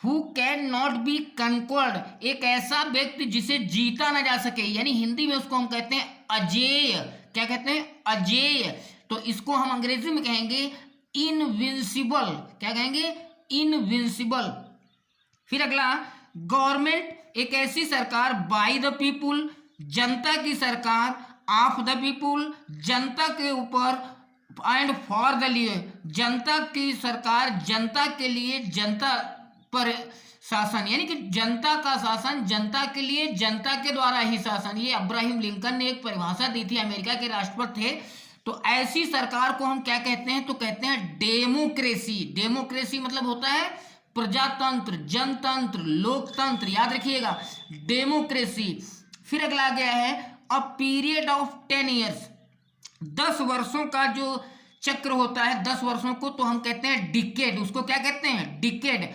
Who can not be conquered, एक ऐसा व्यक्ति जिसे जीता ना जा सके, यानी हिंदी में उसको हम कहते हैं अजेय। क्या कहते हैं? अजेय। तो इसको हम अंग्रेजी में कहेंगे इनविंसिबल। क्या कहेंगे? इनविंसिबल। फिर अगला गवर्नमेंट, एक ऐसी सरकार, बाय द पीपुल, जनता की सरकार, ऑफ द पीपुल, जनता के ऊपर, एंड फॉर द लिए, जनता की सरकार, जनता के लिए, जनता पर शासन, यानी कि जनता का शासन, जनता के लिए, जनता के द्वारा ही शासन। ये अब्राहम लिंकन ने एक परिभाषा दी थी, अमेरिका के राष्ट्रपति थे। तो ऐसी सरकार को हम क्या कहते हैं? तो कहते हैं डेमोक्रेसी। डेमोक्रेसी मतलब होता है प्रजातंत्र, जनतंत्र, लोकतंत्र। याद रखिएगा, डेमोक्रेसी। फिर अगला आ गया है अ पीरियड ऑफ 10 ईयर्स, 10 वर्षों का जो चक्र होता है, 10 वर्षों को तो हम कहते हैं डिकेड। उसको क्या कहते हैं? डिकेड।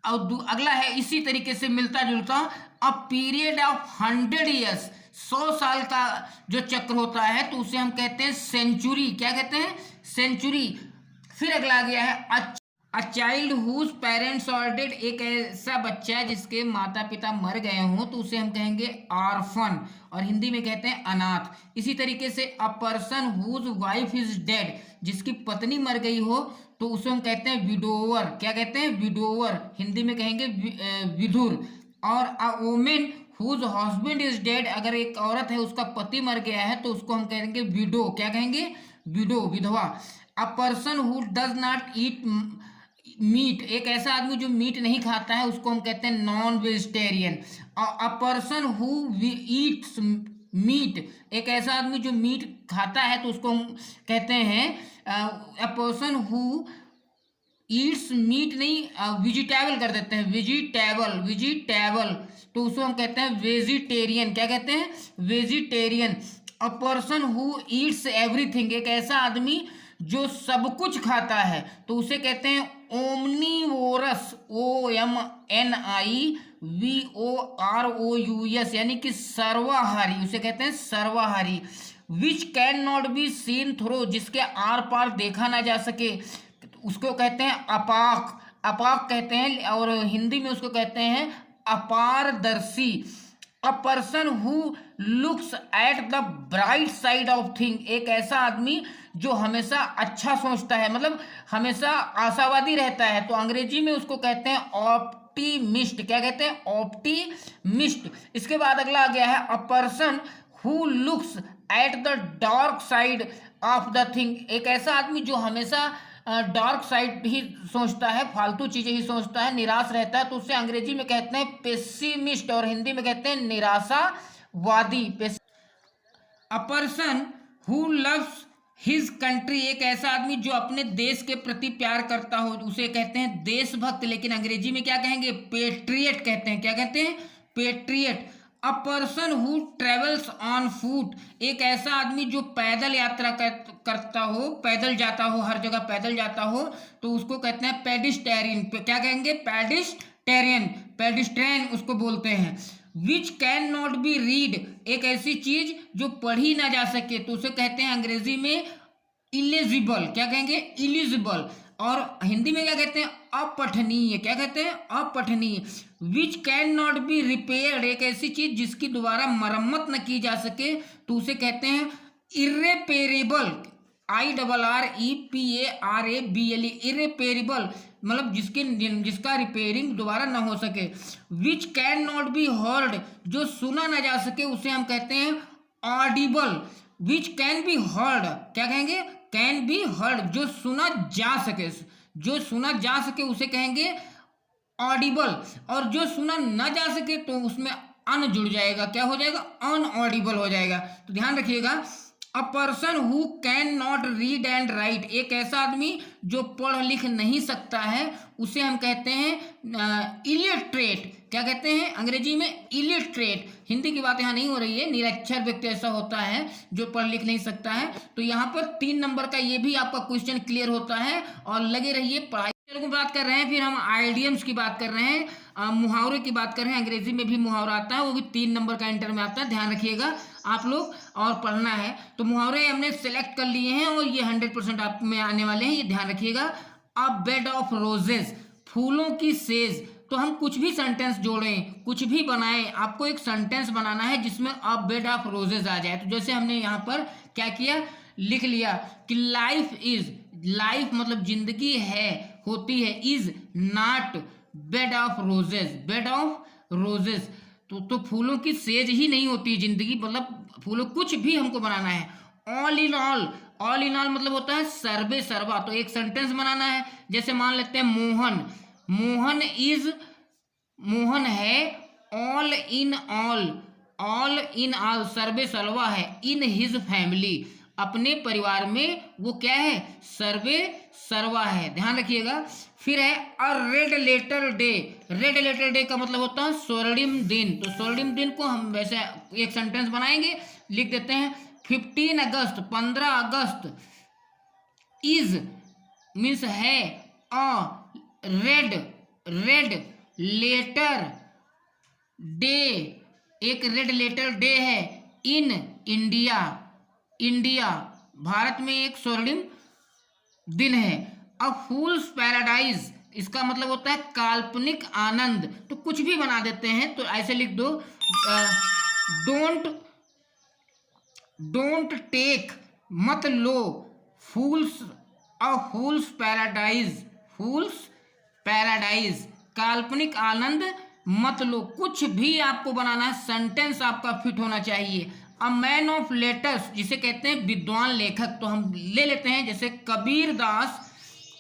और अगला है इसी तरीके से मिलता जुलता, अ पीरियड ऑफ 100 ईयर्स, 100 साल का जो चक्र होता है, तो उसे हम कहते हैं सेंचुरी। क्या कहते हैं? सेंचुरी। फिर अगला आ गया है a child whose parents are dead, एक ऐसा बच्चा जिसके माता पिता मर गए हों, तो उसे हम कहेंगे ऑर्फन, और हिंदी में कहते हैं अनाथ। इसी तरीके से a person whose wife is dead, जिसकी पत्नी मर गई हो, तो उसे हम कहते हैं विडोवर। क्या कहते हैं? विडोवर। हिंदी में कहेंगे विधुर। और a woman whose husband is dead, अगर एक औरत है उसका पति मर गया है, तो उसको हम कहेंगे विडो। क्या कहेंगे? विडो, विधवा। अ person who does not eat meat, एक ऐसा आदमी जो मीट नहीं खाता है, उसको हम कहते हैं non vegetarian. A person who eats meat, एक ऐसा आदमी जो मीट खाता है, तो उसको हम कहते हैं a person who eats meat, नहीं वेजिटेबल कर देते हैं, वेजिटेबल, वेजिटेबल, तो उसको हम कहते हैं वेजिटेरियन। क्या कहते हैं? Vegetarian. A person who Yeats everything, एक ऐसा आदमी जो सब कुछ खाता है, तो उसे कहते हैं ओमनीवोरस। OMNIVOROUS, यानी कि सर्वाहारी, उसे कहते हैं सर्वाहारी। विच can not be seen through, जिसके आर पार देखा ना जा सके, उसको कहते हैं अपाक, अपाक कहते हैं, और हिंदी में उसको कहते हैं अपारदर्शी। अ person who looks at the bright side of thing, एक ऐसा आदमी जो हमेशा अच्छा सोचता है, मतलब हमेशा आशावादी रहता है, तो अंग्रेजी में उसको कहते हैं ऑप्टिमिस्ट। क्या कहते हैं? ऑप्टिमिस्ट। इसके बाद अगला आ गया है अ person who looks at the dark side of the thing, एक ऐसा आदमी जो हमेशा डार्क साइड ही सोचता है, फालतू चीजें ही सोचता है, निराश रहता है, तो उससे अंग्रेजी में कहते हैं पेसिमिस्ट, और हिंदी में कहते हैं निराशावादी। अ person who loves his country, एक ऐसा आदमी जो अपने देश के प्रति प्यार करता हो, उसे कहते हैं देशभक्त, लेकिन अंग्रेजी में क्या कहेंगे? पेट्रियट कहते हैं। क्या कहते हैं? Patriot. A person who travels on foot, एक ऐसा आदमी जो पैदल यात्रा करता हो, पैदल जाता हो, हर जगह पैदल जाता हो, तो उसको कहते हैं पेडिस्टेरियन। क्या कहेंगे? पेडिस्टेरियन, पेडिस्ट्रेन उसको बोलते हैं। विच कैन नॉट बी रीड, एक ऐसी चीज जो पढ़ी ना जा सके, तो उसे कहते हैं अंग्रेजी में इलिजिबल। क्या कहेंगे? इलिजिबल। और हिंदी में क्या कहते हैं? अपठनीय। क्या कहते हैं? अपठनीय। Which can not be repaired, एक ऐसी चीज जिसकी दोबारा मरम्मत न की जा सके, तो उसे कहते हैं इर्रेपेरेबल। IRREPARABLE, इर्रेपेरेबल, मतलब जिसका रिपेयरिंग दोबारा ना हो सके। विच कैन नॉट बी हर्ड, जो सुना ना जा सके, उसे हम कहते हैं Audible. Which can be heard, क्या कहेंगे? कैन बी हर्ड, जो सुना जा सके, जो सुना जा सके उसे कहेंगे ऑडिबल, और जो सुना ना जा सके तो उसमें अन जुड़ जाएगा, क्या हो जाएगा? अनऑडिबल हो जाएगा। तो ध्यान रखिएगा। अ person who can not read and right, एक ऐसा आदमी जो पढ़ लिख नहीं सकता है, उसे हम कहते हैं इलिटरेट। क्या कहते हैं अंग्रेजी में? इलिटरेट। हिंदी की बात यहाँ नहीं हो रही है, निरक्षर व्यक्ति ऐसा होता है जो पढ़ लिख नहीं सकता है। तो यहाँ पर 3 नंबर का ये भी आपका क्वेश्चन क्लियर होता है, और लगे रहिए पढ़ाई की बात कर रहे हैं। फिर हम आइडियम्स की बात कर रहे हैं, मुहावरे की बात कर रहे हैं। अंग्रेजी में भी मुहावरा आता है, वो भी 3 नंबर का इंटर में आता है, ध्यान रखिएगा आप लोग, और पढ़ना है। तो मुहावरे हमने सेलेक्ट कर लिए हैं, और ये 100% आप में आने वाले हैं, ये ध्यान रखिएगा। अ बेड ऑफ रोजेस, फूलों की सेज, तो हम कुछ भी सेंटेंस जोड़ें, कुछ भी बनाएं, आपको एक सेंटेंस बनाना है जिसमें अ बेड ऑफ रोजेस आ जाए। तो जैसे हमने यहाँ पर क्या किया, लिख लिया कि लाइफ इज, लाइफ मतलब जिंदगी है, होती है, is not bed of roses, bed of roses, तो फूलों की सेज ही नहीं होती जिंदगी, मतलब फूलों, कुछ भी हमको बनाना है। All in all, all in all मतलब होता है सर्वे सर्वा, तो एक सेंटेंस बनाना है। जैसे मान लेते हैं मोहन, मोहन इज, मोहन है all in all, all in all सर्वे सर्वा है, इन हिज फैमिली, अपने परिवार में वो क्या है? सर्वे सर्वा है, ध्यान रखिएगा। फिर है a red letter day, red letter day का मतलब होता है स्वर्णिम दिन, तो स्वर्णिम दिन को हम वैसे एक सेंटेंस बनाएंगे, लिख देते हैं 15 अगस्त, 15 अगस्त इज मीन्स है a red, red letter day, एक रेड लेटर डे है इन इंडिया, इंडिया भारत में एक स्वर्णिम दिन है। अ फूल्स पैराडाइज, इसका मतलब होता है काल्पनिक आनंद, तो कुछ भी बना देते हैं, तो ऐसे लिख दो डोंट, डोंट टेक, मत लो, फूल्स, अ फूल्स पैराडाइज, फूल्स पैराडाइज, काल्पनिक आनंद मत लो, कुछ भी आपको बनाना है, सेंटेंस आपका फिट होना चाहिए। अ मैन ऑफ लेटर्स, जिसे कहते हैं विद्वान लेखक, तो हम ले लेते हैं जैसे Kabir Das,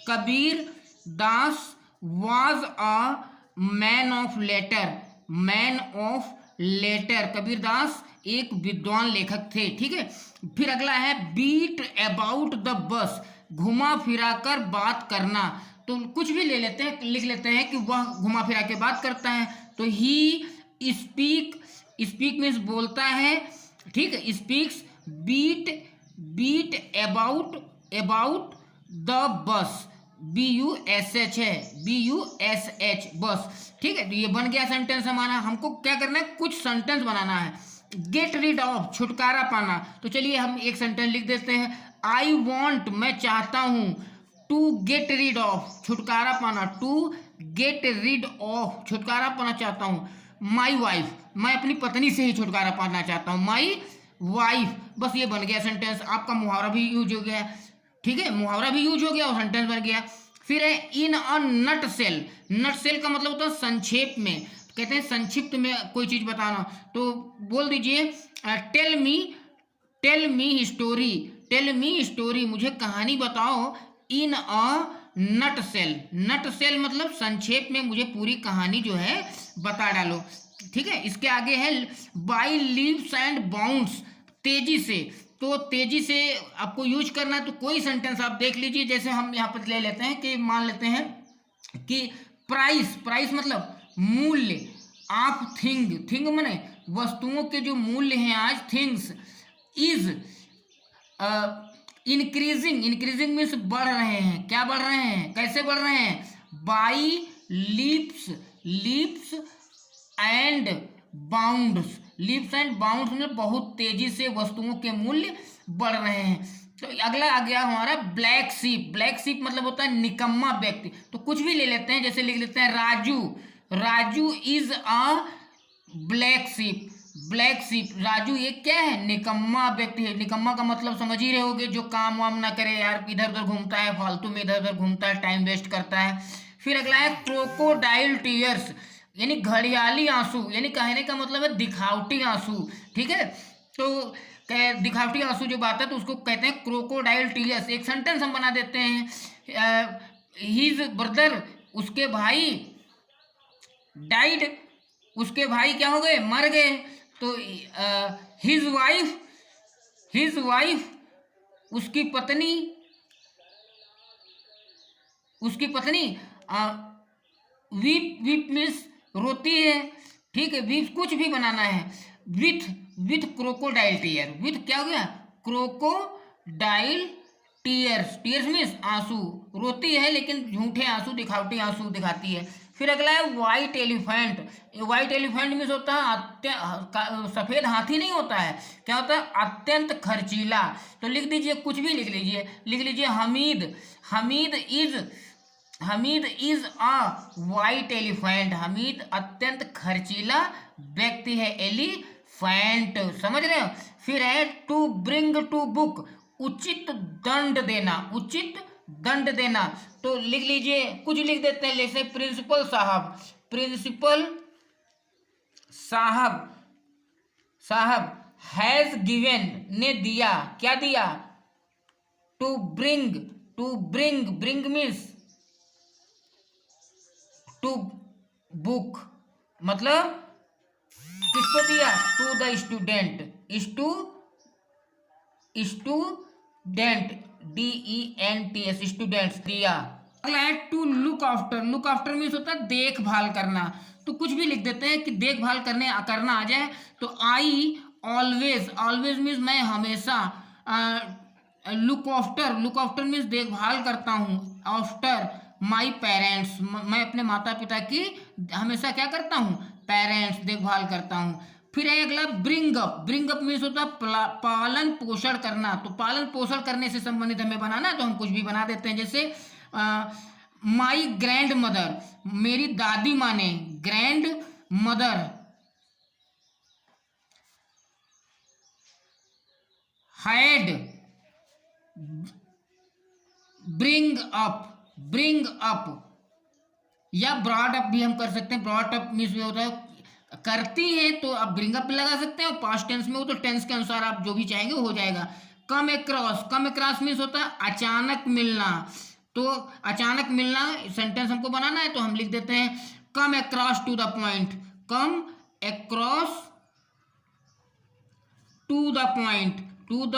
Kabir Das was a man of letter, man of letter, Kabir Das एक विद्वान लेखक थे, ठीक है। फिर अगला है बीट अबाउट द बस, घुमा फिरा कर बात करना, तो कुछ भी ले लेते हैं, लिख लेते हैं कि वह घुमा फिरा के बात करता है, तो ही स्पीक, स्पीक मीन्स बोलता है, ठीक है, speaks, beat, beat about, about the bus, BUSH है, BUSH बस, ठीक है। तो ये बन गया सेंटेंस हमारा। हमको क्या करना है, कुछ सेंटेंस बनाना है। गेट रीड ऑफ, छुटकारा पाना, तो चलिए हम एक सेंटेंस लिख देते हैं। आई वॉन्ट, मैं चाहता हूँ, to to get rid of, छुटकारा पाना, टू गेट रीड ऑफ, छुटकारा पाना चाहता हूँ। माई वाइफ, मैं अपनी पत्नी से ही छुटकारा पाना चाहता हूँ। माई वाइफ, बस ये बन गया सेंटेंस। आपका मुहावरा भी यूज हो गया, ठीक है, मुहावरा भी यूज हो गया और सेंटेंस बन गया। फिर है इन अ नट सेल। नट सेल का मतलब होता है संक्षेप में, कहते हैं संक्षिप्त में कोई चीज बताना। तो बोल दीजिए tell me story, tell me story, मुझे कहानी बताओ। इन अ नट सेल, नट सेल मतलब संक्षेप में मुझे पूरी कहानी जो है बता डालो, ठीक है। इसके आगे है बाई लीव्स एंड बाउंड्स, तेजी से। तो तेजी से आपको यूज करना है, तो कोई सेंटेंस आप देख लीजिए। जैसे हम यहाँ पर ले लेते हैं कि मान लेते हैं कि प्राइस, प्राइस मतलब मूल्य ऑफ थिंग, थिंग माने वस्तुओं के जो मूल्य हैं आज, things is increasing, increasing means बढ़ रहे हैं। क्या बढ़ रहे हैं, कैसे बढ़ रहे हैं? By leaps, leaps and bounds, leaps and bounds में बहुत तेजी से वस्तुओं के मूल्य बढ़ रहे हैं। तो अगला आ गया हमारा ब्लैक शीप। ब्लैक शीप मतलब होता है निकम्मा व्यक्ति। तो कुछ भी ले लेते हैं, जैसे लिख लेते हैं Raju, Raju is a black sheep, black sheep, Raju ये क्या है, निकम्मा व्यक्ति है। निकम्मा का मतलब समझ ही रहे होगे, जो काम वाम ना करे यार, इधर उधर घूमता है, फालतू में इधर उधर घूमता है, टाइम वेस्ट करता है। फिर अगला है क्रोकोडाइल टीयर्स, यानी घड़ियाली आंसू, यानी कहने का मतलब है दिखावटी आंसू, ठीक है। तो दिखावटी आंसू जो बात है तो उसको कहते हैं क्रोकोडाइल टीयर्स। एक सेंटेंस हम बना देते हैं, हिज ब्रदर, उसके भाई, डाइड, उसके भाई क्या हो गए, मर गए। तो हिज वाइफ, हिज वाइफ, उसकी पत्नी, उसकी पत्नी, वीप, वीप मीन्स रोती है, ठीक है। वीप कुछ भी बनाना है, with, with crocodile tear, with क्या हो गया, क्रोकोडाइल टीयर्स, टीयर्स मीन्स आंसू, रोती है लेकिन झूठे आंसू, दिखावटी आंसू दिखाती है। फिर अगला है white elephant. White elephant means होता है सफेद हाथी नहीं होता है, क्या होता है, अत्यंत खर्चीला। तो लिख दीजिए, कुछ भी लिख लीजिए, लिख लीजिए Hamid, Hamid is a white elephant, Hamid अत्यंत खर्चीला व्यक्ति है, एलिफेंट, समझ रहे हो। फिर है टू ब्रिंग टू बुक, उचित दंड देना, उचित दंड देना। तो लिख लीजिए, कुछ लिख देते हैं, जैसे प्रिंसिपल साहब, प्रिंसिपल साहब, साहब हैज गिवन, ने दिया, क्या दिया, to bring, to bring, bring means to book, मतलब किसको दिया, to the student, student, DENTS, students दिया। अगला है to look after, look after means होता है देखभाल करना। तो कुछ भी लिख देते हैं कि देखभाल करना आ जाए। तो आई ऑलवेज, ऑलवेज मीन्स मैं हमेशा, look after, look after means देखभाल करता हूँ, आफ्टर माई पेरेंट्स, मैं अपने माता पिता की हमेशा क्या करता हूँ, पेरेंट्स, देखभाल करता हूँ। फिर है अगला bring up, bring up means होता है पालन पोषण करना। तो पालन पोषण करने से संबंधित हमें बनाना है, तो हम कुछ भी बना देते हैं, जैसे माई ग्रैंड मदर, मेरी दादी माँ ने, grand mother had bring up, bring up, या ब्रॉड अप भी हम कर सकते हैं। ब्रॉड अप मीन्स होता है करती है, तो आप ब्रिंग अप लगा सकते हैं, और पास्ट टेंस में हो तो टेंस के अनुसार आप जो भी चाहेंगे हो जाएगा। Come across, come across means होता है अचानक मिलना। तो अचानक मिलना सेंटेंस हमको बनाना है, तो हम लिख देते हैं come across to the point, come across to the point, to the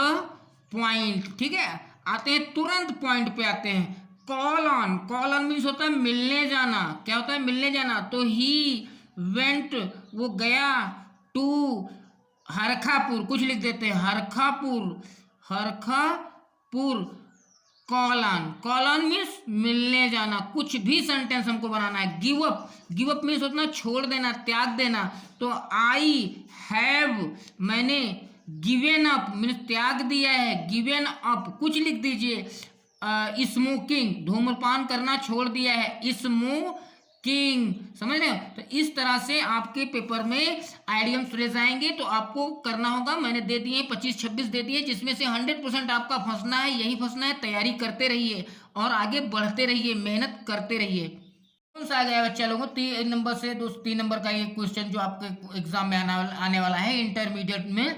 point, ठीक है। आते हैं तुरंत पॉइंट पे आते हैं, call on, call on means होता है मिलने जाना, क्या होता है, मिलने जाना। तो ही वेंट, वो गया, टू हरखापुर, कुछ लिख देते हैं Harkhapur, Harkhapur, call on, call on means मिलने जाना। कुछ भी सेंटेंस हमको बनाना है। Give up, give up means होता है छोड़ देना, त्याग देना। तो आई हैव, मैंने, गिवेन अप मीन्स त्याग दिया है, गिवेन अप, कुछ लिख दीजिए। स्मोकिंग, धूम्रपान करना छोड़ दिया है, स्मोकिंग, समझ रहे हो। तो इस तरह से आपके पेपर में आइडियम्स रह जाएंगे। तो आपको करना होगा, मैंने दे दिए 25-26 दे दिए, जिसमें से 100% आपका फंसना है, यही फंसना है। तैयारी करते रहिए और आगे बढ़ते रहिए, मेहनत करते रहिए। कौन सा आ गया बच्चा लोगों? 3 नंबर से 3 नंबर का ये क्वेश्चन जो आपके एग्जाम में आने वाला है इंटरमीडिएट में।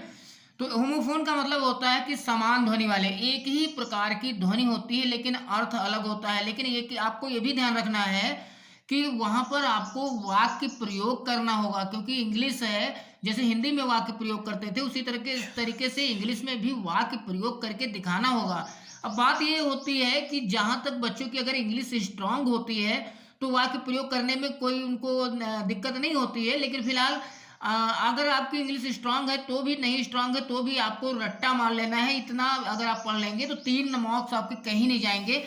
तो होमोफोन का मतलब होता है कि समान ध्वनि वाले, एक ही प्रकार की ध्वनि होती है लेकिन अर्थ अलग होता है। लेकिन ये कि आपको ये भी ध्यान रखना है कि वहां पर आपको वाक्य प्रयोग करना होगा, क्योंकि इंग्लिश है, जैसे हिंदी में वाक्य प्रयोग करते थे उसी तरीके से इंग्लिश में भी वाक्य प्रयोग करके दिखाना होगा। अब बात ये होती है कि जहां तक बच्चों की अगर इंग्लिश स्ट्रांग होती है तो वाक्य प्रयोग करने में कोई उनको दिक्कत नहीं होती है। लेकिन फिलहाल अगर आपकी इंग्लिश स्ट्रांग है तो भी, नहीं स्ट्रांग है तो भी आपको रट्टा मार लेना है। इतना अगर आप पढ़ लेंगे तो 3 मार्क्स आपके कहीं नहीं जाएंगे।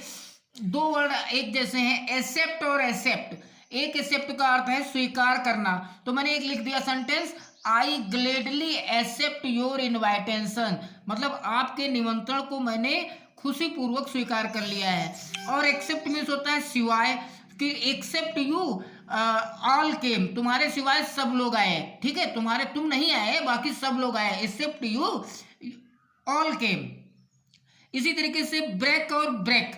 2 वर्ड एक जैसे हैं, एक्सेप्ट और एक्सेप्ट। एक एक्सेप्ट का अर्थ है स्वीकार करना, तो मैंने एक लिख दिया sentence, I gladly accept your invitation, मतलब आपके निमंत्रण को मैंने खुशी पूर्वक स्वीकार कर लिया है। और एक्सेप्ट मीन्स होता है सिवाय, कि एक्सेप्ट यू ऑल केम, तुम्हारे सिवाय सब लोग आए, ठीक है, तुम नहीं आए, बाकी सब लोग आए, एक्सेप्ट यू ऑल केम। इसी तरीके से ब्रेक और ब्रेक,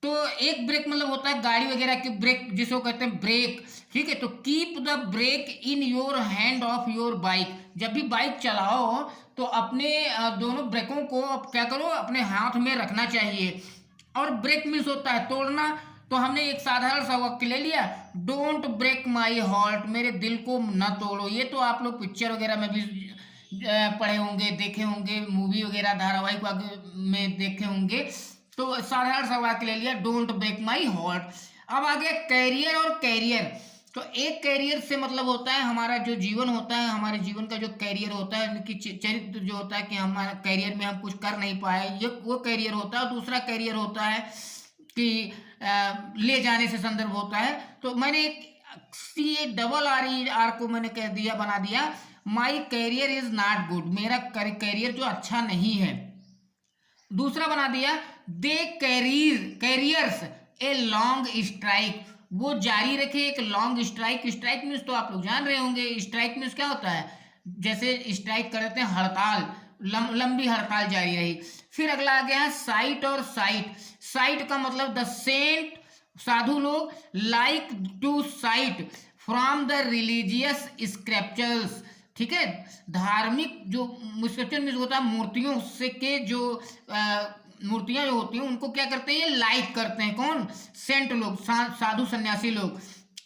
तो एक ब्रेक मतलब होता है गाड़ी वगैरह की ब्रेक, जिसको कहते हैं ब्रेक, ठीक है। तो keep the brake in your hand of your bike, जब भी बाइक चलाओ तो अपने दोनों ब्रेकों को क्या करो, अपने हाथ में रखना चाहिए। और ब्रेक मीन्स होता है तोड़ना, तो हमने एक साधारण सा वाक्य ले लिया, डोंट ब्रेक माई हार्ट, मेरे दिल को न तोड़ो। ये तो आप लोग पिक्चर वगैरह में भी पढ़े होंगे, देखे होंगे, मूवी वगैरह धारावाहिक में देखे होंगे। तो साधारण सा वाक्य ले लिया, डोंट ब्रेक माई हार्ट। अब आ गया कैरियर और कैरियर। तो एक कैरियर से मतलब होता है हमारा जो जीवन होता है, हमारे जीवन का जो कैरियर होता है, कि चरित्र जो होता है कि हमारा कैरियर में हम कुछ कर नहीं पाए, ये वो कैरियर होता है। दूसरा कैरियर होता है कि ले जाने से संदर्भ होता है। तो मैंने एक CARR को मैंने कह दिया, बना दिया, my career is not good, मेरा कैरियर जो अच्छा नहीं है। दूसरा बना दिया, they carriers a long strike, वो जारी रखे एक लॉन्ग स्ट्राइक। स्ट्राइक मीन्स तो आप लोग जान रहे होंगे, स्ट्राइक मीन्स क्या होता है, जैसे स्ट्राइक कर देते हैं हड़ताल, लंबी हड़ताल जारी रही। फिर अगला आ गया है साइट और साइट। साइट का मतलब द सेंट, साधु लोग, like to cite from the religious scriptures, ठीक है। धार्मिक जो स्क्रिप्चर में होता है मूर्तियों से के जो मूर्तियां जो होती हैं उनको क्या करते हैं, लाइक करते हैं, कौन, सेंट लोग, साधु सन्यासी लोग।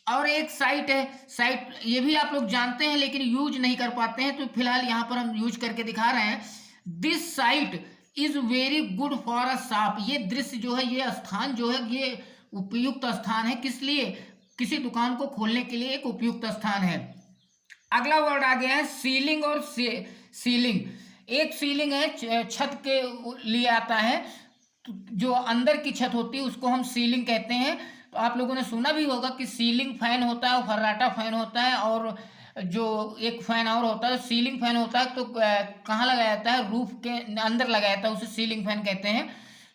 और एक साइट है, साइट ये भी आप लोग जानते हैं लेकिन यूज नहीं कर पाते हैं, तो फिलहाल यहाँ पर हम यूज करके दिखा रहे हैं। This site is very good for a shop, ये दृश्य जो है, ये स्थान जो है, ये उपयुक्त स्थान है, किस लिए, किसी दुकान को खोलने के लिए एक उपयुक्त स्थान है। अगला वर्ड आ गया है सीलिंग और सीलिंग। एक सीलिंग है, छत के लिए आता है, जो अंदर की छत होती है उसको हम सीलिंग कहते हैं। तो आप लोगों ने सुना भी होगा कि सीलिंग फैन होता है, फर्राटा फैन होता है, और जो एक फैन और होता है सीलिंग फैन होता है, तो कहाँ लगाया जाता है, रूफ के अंदर लगाया जाता है, उसे सीलिंग फैन कहते हैं।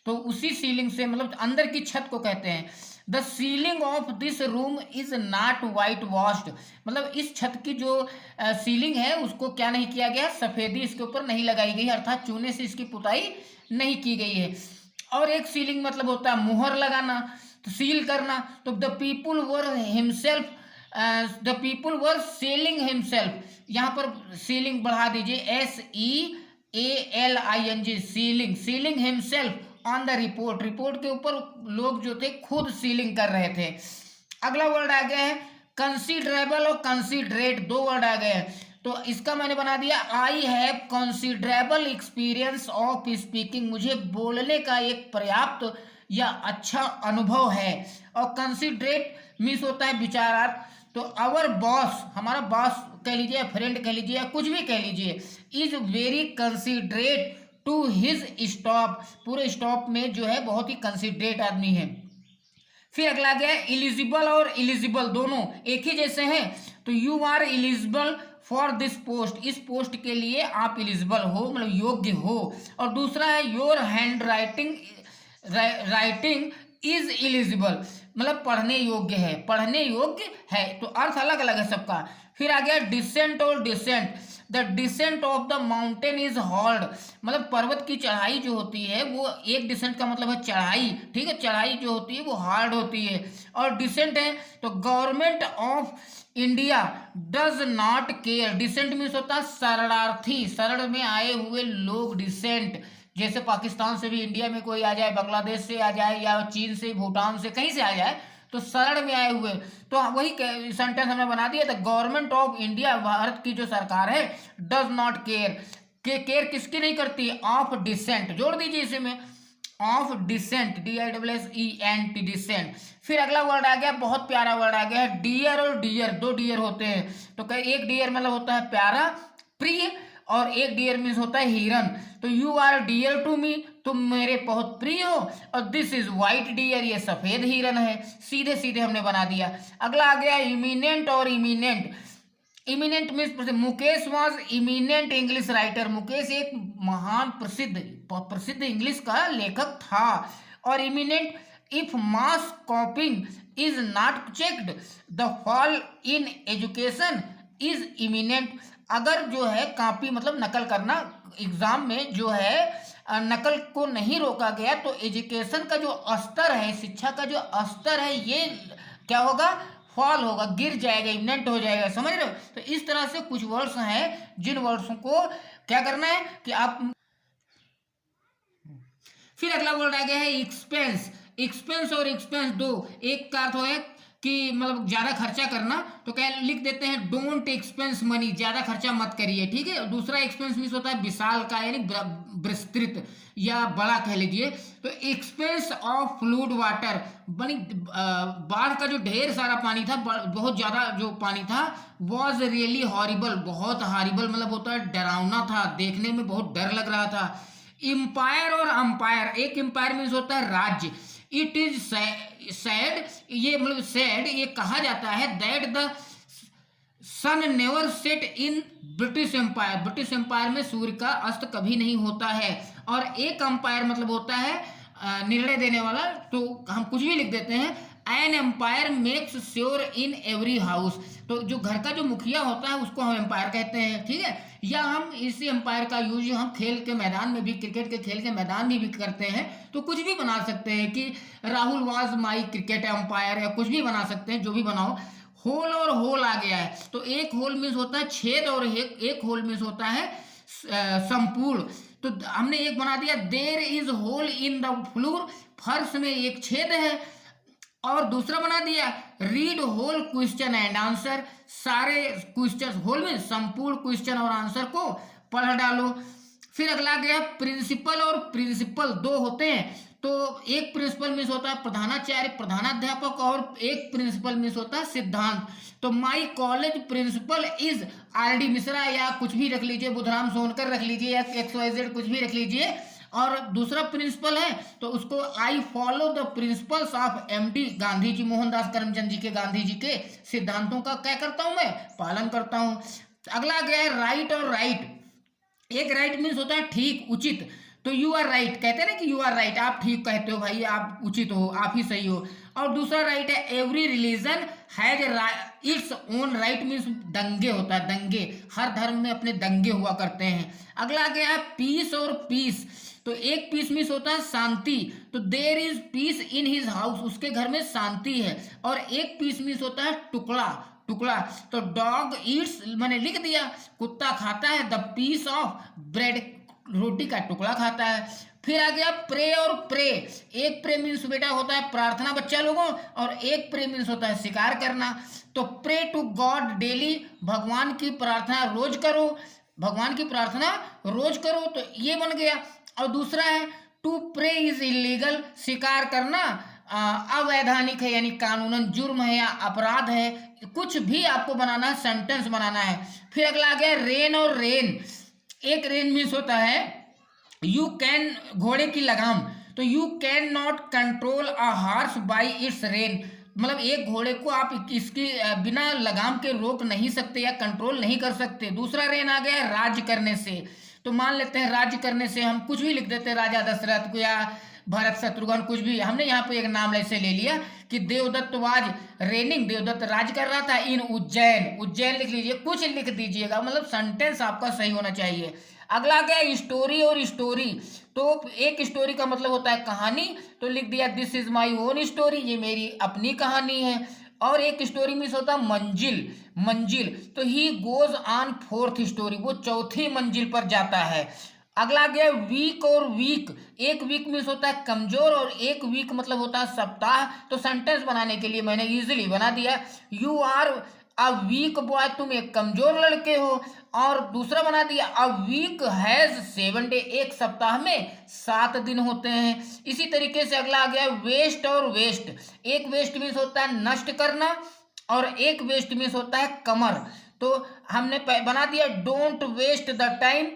तो उसी सीलिंग से मतलब अंदर की छत को कहते हैं। The ceiling of this room is not white washed, मतलब इस छत की जो सीलिंग है उसको क्या नहीं किया गया, सफेदी इसके ऊपर नहीं लगाई गई, अर्थात चूने से इसकी पुताई नहीं की गई है। और एक सीलिंग मतलब होता है मुहर लगाना, तो सील करना। तो the people were himself, the people were ceiling himself, यहाँ पर सीलिंग बढ़ा दीजिए, SEALING, ceiling, ceiling himself on the report, report के ऊपर लोग जो थे खुद सीलिंग कर रहे थे। अगला वर्ड आ गया है कंसीडरेबल और कंसीडरेट, 2 वर्ड आ गए हैं। तो इसका मैंने बना दिया, I have considerable experience of speaking, मुझे बोलने का एक पर्याप्त या अच्छा अनुभव है। और कंसीडरेट मीन्स होता है विचारार्थ। तो आवर बॉस, हमारा बॉस कह लीजिए, फ्रेंड कह लीजिए, कुछ भी कह लीजिए, is very considerate to his staff, पूरे स्टॉप में जो है बहुत ही कंसीडरेट आदमी है। फिर अगला गया एलिजिबल और एलिजिबल, दोनों एक ही जैसे हैं। तो you are eligible for this post, इस पोस्ट के लिए आप एलिजिबल हो, मतलब योग्य हो। और दूसरा है your hand writing writing is eligible, मतलब पढ़ने योग्य है, पढ़ने योग्य है, तो अर्थ अलग अलग है सबका। फिर आ गया डिसेंट और descent, the descent of the mountain is hard, मतलब पर्वत की चढ़ाई जो होती है वो, एक डिसेंट का मतलब है चढ़ाई, ठीक है, चढ़ाई जो होती है वो हार्ड होती है। और डिसेंट है तो government of India does not care, dissent means होता है शरणार्थी, शरण में आए हुए लोग डिसेंट, जैसे पाकिस्तान से भी इंडिया में कोई आ जाए, बांग्लादेश से आ जाए, या चीन से, भूटान से, कहीं से आ जाए, तो शरण में आए हुए, तो वही सेंटेंस हमने बना दिया था, गवर्नमेंट ऑफ इंडिया, भारत की जो सरकार है, डज नॉट केयर, के केयर किसकी नहीं करती, ऑफ डिसेंट, जोड़ दीजिए इसी में, ऑफ डिसेंट, DISSENT, डिसेंट। फिर अगला वर्ड आ गया, बहुत प्यारा वर्ड आ गया है, डियर और डियर, दो डियर होते हैं, तो एक डियर मतलब होता है प्यारा, प्रिय, और एक डियर मीन्स होता है हिरन, तो you are dear to me, तुम मेरे बहुत प्रिय हो, और दिस इज व्हाइट डियर, ये सफेद हिरन है, सीधे सीधे हमने बना दिया। अगला आ गया इमिनेंट और eminent, eminent means Mukesh was eminent English writer, मुकेश एक महान प्रसिद्ध इंग्लिश का लेखक था। और imminent, if mass copying is not checked the fall in education is imminent, अगर जो है कॉपी मतलब नकल करना एग्जाम में जो है नकल को नहीं रोका गया, तो एजुकेशन का जो स्तर है, शिक्षा का जो स्तर है, ये क्या होगा, फॉल होगा, गिर जाएगा, इमिनेंट हो जाएगा, समझ रहे हो। तो इस तरह से कुछ वर्ड्स हैं जिन वर्ड्सों को क्या करना है कि आप। फिर अगला वर्ड आ गया है एक्सपेंस, एक्सपेंस और एक्सपेंस दो, एक का अर्थ है कि मतलब ज्यादा खर्चा करना, तो क्या लिख देते हैं डोंट एक्सपेंस मनी, ज्यादा खर्चा मत करिए, ठीक है। दूसरा एक्सपेंस मीन्स होता है विशाल का, यानी विस्तृत या बड़ा कह लीजिए। तो एक्सपेंस ऑफ फ्लूड वाटर, बनी बाढ़ का जो ढेर सारा पानी था, बहुत ज्यादा जो पानी था, वॉज रियली हॉरिबल, बहुत हॉरिबल मतलब होता है डरावना था, देखने में बहुत डर लग रहा था। इंपायर और अंपायर, एक इंपायर मीन्स होता है राज्य, इट इज सैड, ये मतलब सैड, ये कहा जाता है that the sun never set in British Empire, British Empire में सूर्य का अस्त कभी नहीं होता है। और एक अंपायर मतलब होता है निर्णय देने वाला, तो हम कुछ भी लिख देते हैं, an empire makes sure in every house, तो जो घर का जो मुखिया होता है उसको हम एम्पायर कहते हैं, ठीक है। या हम इसी एम्पायर का यूज हम खेल के मैदान में भी, क्रिकेट के खेल के मैदान में भी करते हैं, तो कुछ भी बना सकते हैं कि Rahul was my cricket umpire, या कुछ भी बना सकते हैं, जो भी बनाओ। होल और होल आ गया है, तो एक होल मीन्स होता है छेद, और एक होल मीन्स होता है संपूर्ण, तो हमने एक बना दिया, there is hole in the floor, फर्श में एक छेद है। और दूसरा बना दिया, read whole question and answer, सारे क्वेश्चन, होल में संपूर्ण क्वेश्चन और आंसर को पढ़ डालो। फिर अगला गया प्रिंसिपल और प्रिंसिपल, दो होते हैं, तो एक प्रिंसिपल मीन्स होता है प्रधानाचार्य, प्रधानाध्यापक, और एक प्रिंसिपल मीन्स होता है सिद्धांत। तो my college principal is RD Mishra, या कुछ भी रख लीजिए, बुधराम सोनकर रख लीजिए, या XYZ कुछ भी रख लीजिए। और दूसरा प्रिंसिपल है तो उसको I follow the principles of MD Gandhi ji, Mohandas Karamchand ji के, गांधी जी के सिद्धांतों का क्या करता हूं मैं, पालन करता हूं। अगला गया है राइट और राइट, एक राइट मीन्स होता है ठीक, उचित, तो यू आर राइट, कहते हैं ना कि यू आर राइट, आप ठीक कहते हो भाई, आप उचित हो, आप ही सही हो। और दूसरा राइट है every religion has its own right, means दंगे होता है, दंगे, हर धर्म में अपने दंगे हुआ करते हैं। अगला गया है पीस और पीस, तो एक पीस मीन्स होता है शांति, तो there is peace in his house, उसके घर में शांति है। और एक पीस मीन्स होता है टुकड़ा, टुकड़ा, तो डॉग ईट्स, मैंने लिख दिया, कुत्ता खाता है द पीस ऑफ ब्रेड, रोटी का टुकड़ा खाता है। फिर आ गया प्रे और प्रे, एक प्रे मीन्स बेटा होता है प्रार्थना बच्चा लोगों, और एक प्रे मीन्स होता है शिकार करना। तो प्रे टू गॉड डेली, भगवान की प्रार्थना रोज करो, भगवान की प्रार्थना रोज करो, तो ये बन गया। और दूसरा है टू प्रे इज इलीगल, शिकार करना अवैधानिक है, यानी कानूनन जुर्म है या अपराध है, कुछ भी आपको बनाना है, सेंटेंस बनाना है। फिर अगला आ गया रेन और रेन, एक रेन मीन्स होता है यू कैन, घोड़े की लगाम, तो you can not control a horse bye it's rain, मतलब एक घोड़े को आप इसकी बिना लगाम के रोक नहीं सकते या कंट्रोल नहीं कर सकते। दूसरा रेन आ गया राज करने से, तो मान लेते हैं राज्य करने से हम कुछ भी लिख देते हैं, राजा दशरथ को या भरत शत्रुघ्न, कुछ भी। हमने यहाँ पे एक नाम ऐसे ले लिया कि देवदत्त वाज रेनिंग, देवदत्त राज कर रहा था इन उज्जैन, उज्जैन लिख लीजिए, कुछ लिख दीजिएगा, मतलब सेंटेंस आपका सही होना चाहिए। अगला क्या है, स्टोरी और स्टोरी। तो एक स्टोरी का मतलब होता है कहानी, तो लिख दिया this is my own story, ये मेरी अपनी कहानी है। और एक स्टोरी मीन्स होता है मंजिल, मंजिल, तो he goes on fourth story, वो चौथी मंजिल पर जाता है। अगला गया वीक और वीक, एक वीक मीन्स होता है कमजोर और एक वीक मतलब होता है सप्ताह। तो सेंटेंस बनाने के लिए मैंने इजीली बना दिया, you are a weak boy, तुम एक कमजोर लड़के हो। और दूसरा बना दिया अ वीक हैज 7 डे, एक सप्ताह में 7 दिन होते हैं। इसी तरीके से अगला आ गया वेस्ट और वेस्ट, एक वेस्ट मीन्स होता है नष्ट करना और एक वेस्ट मीन्स होता है कमर। तो हमने बना दिया डोंट वेस्ट द टाइम,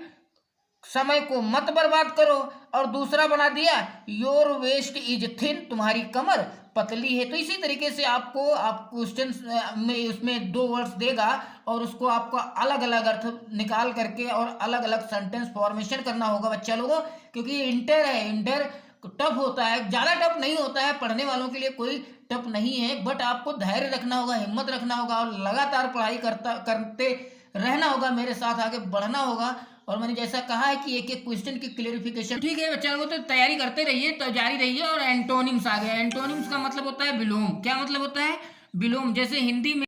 समय को मत बर्बाद करो। और दूसरा बना दिया योर वेस्ट इज थिन, तुम्हारी कमर पतली है। तो इसी तरीके से आपको आप क्वेश्चन में उसमें 2 वर्ड्स देगा और उसको आपको अलग अलग अर्थ निकाल करके और अलग अलग सेंटेंस फॉर्मेशन करना होगा बच्चा लोगों, क्योंकि इंटर है, इंटर टफ होता है, ज़्यादा टफ नहीं होता है, पढ़ने वालों के लिए कोई टफ नहीं है, बट आपको धैर्य रखना होगा, हिम्मत रखना होगा और लगातार पढ़ाई करते रहना होगा, मेरे साथ आगे बढ़ना होगा। और मैंने जैसा कहा है कि एक एक क्वेश्चन की क्लेरिफिकेशन, ठीक है बच्चा लोगों, तो तैयारी करते रहिए, तो जारी रहिए। और एंटोनिम्स आ गया, एंटोनिम्स का मतलब होता है विलोम। क्या मतलब होता है, विलोम। जैसे हिंदी में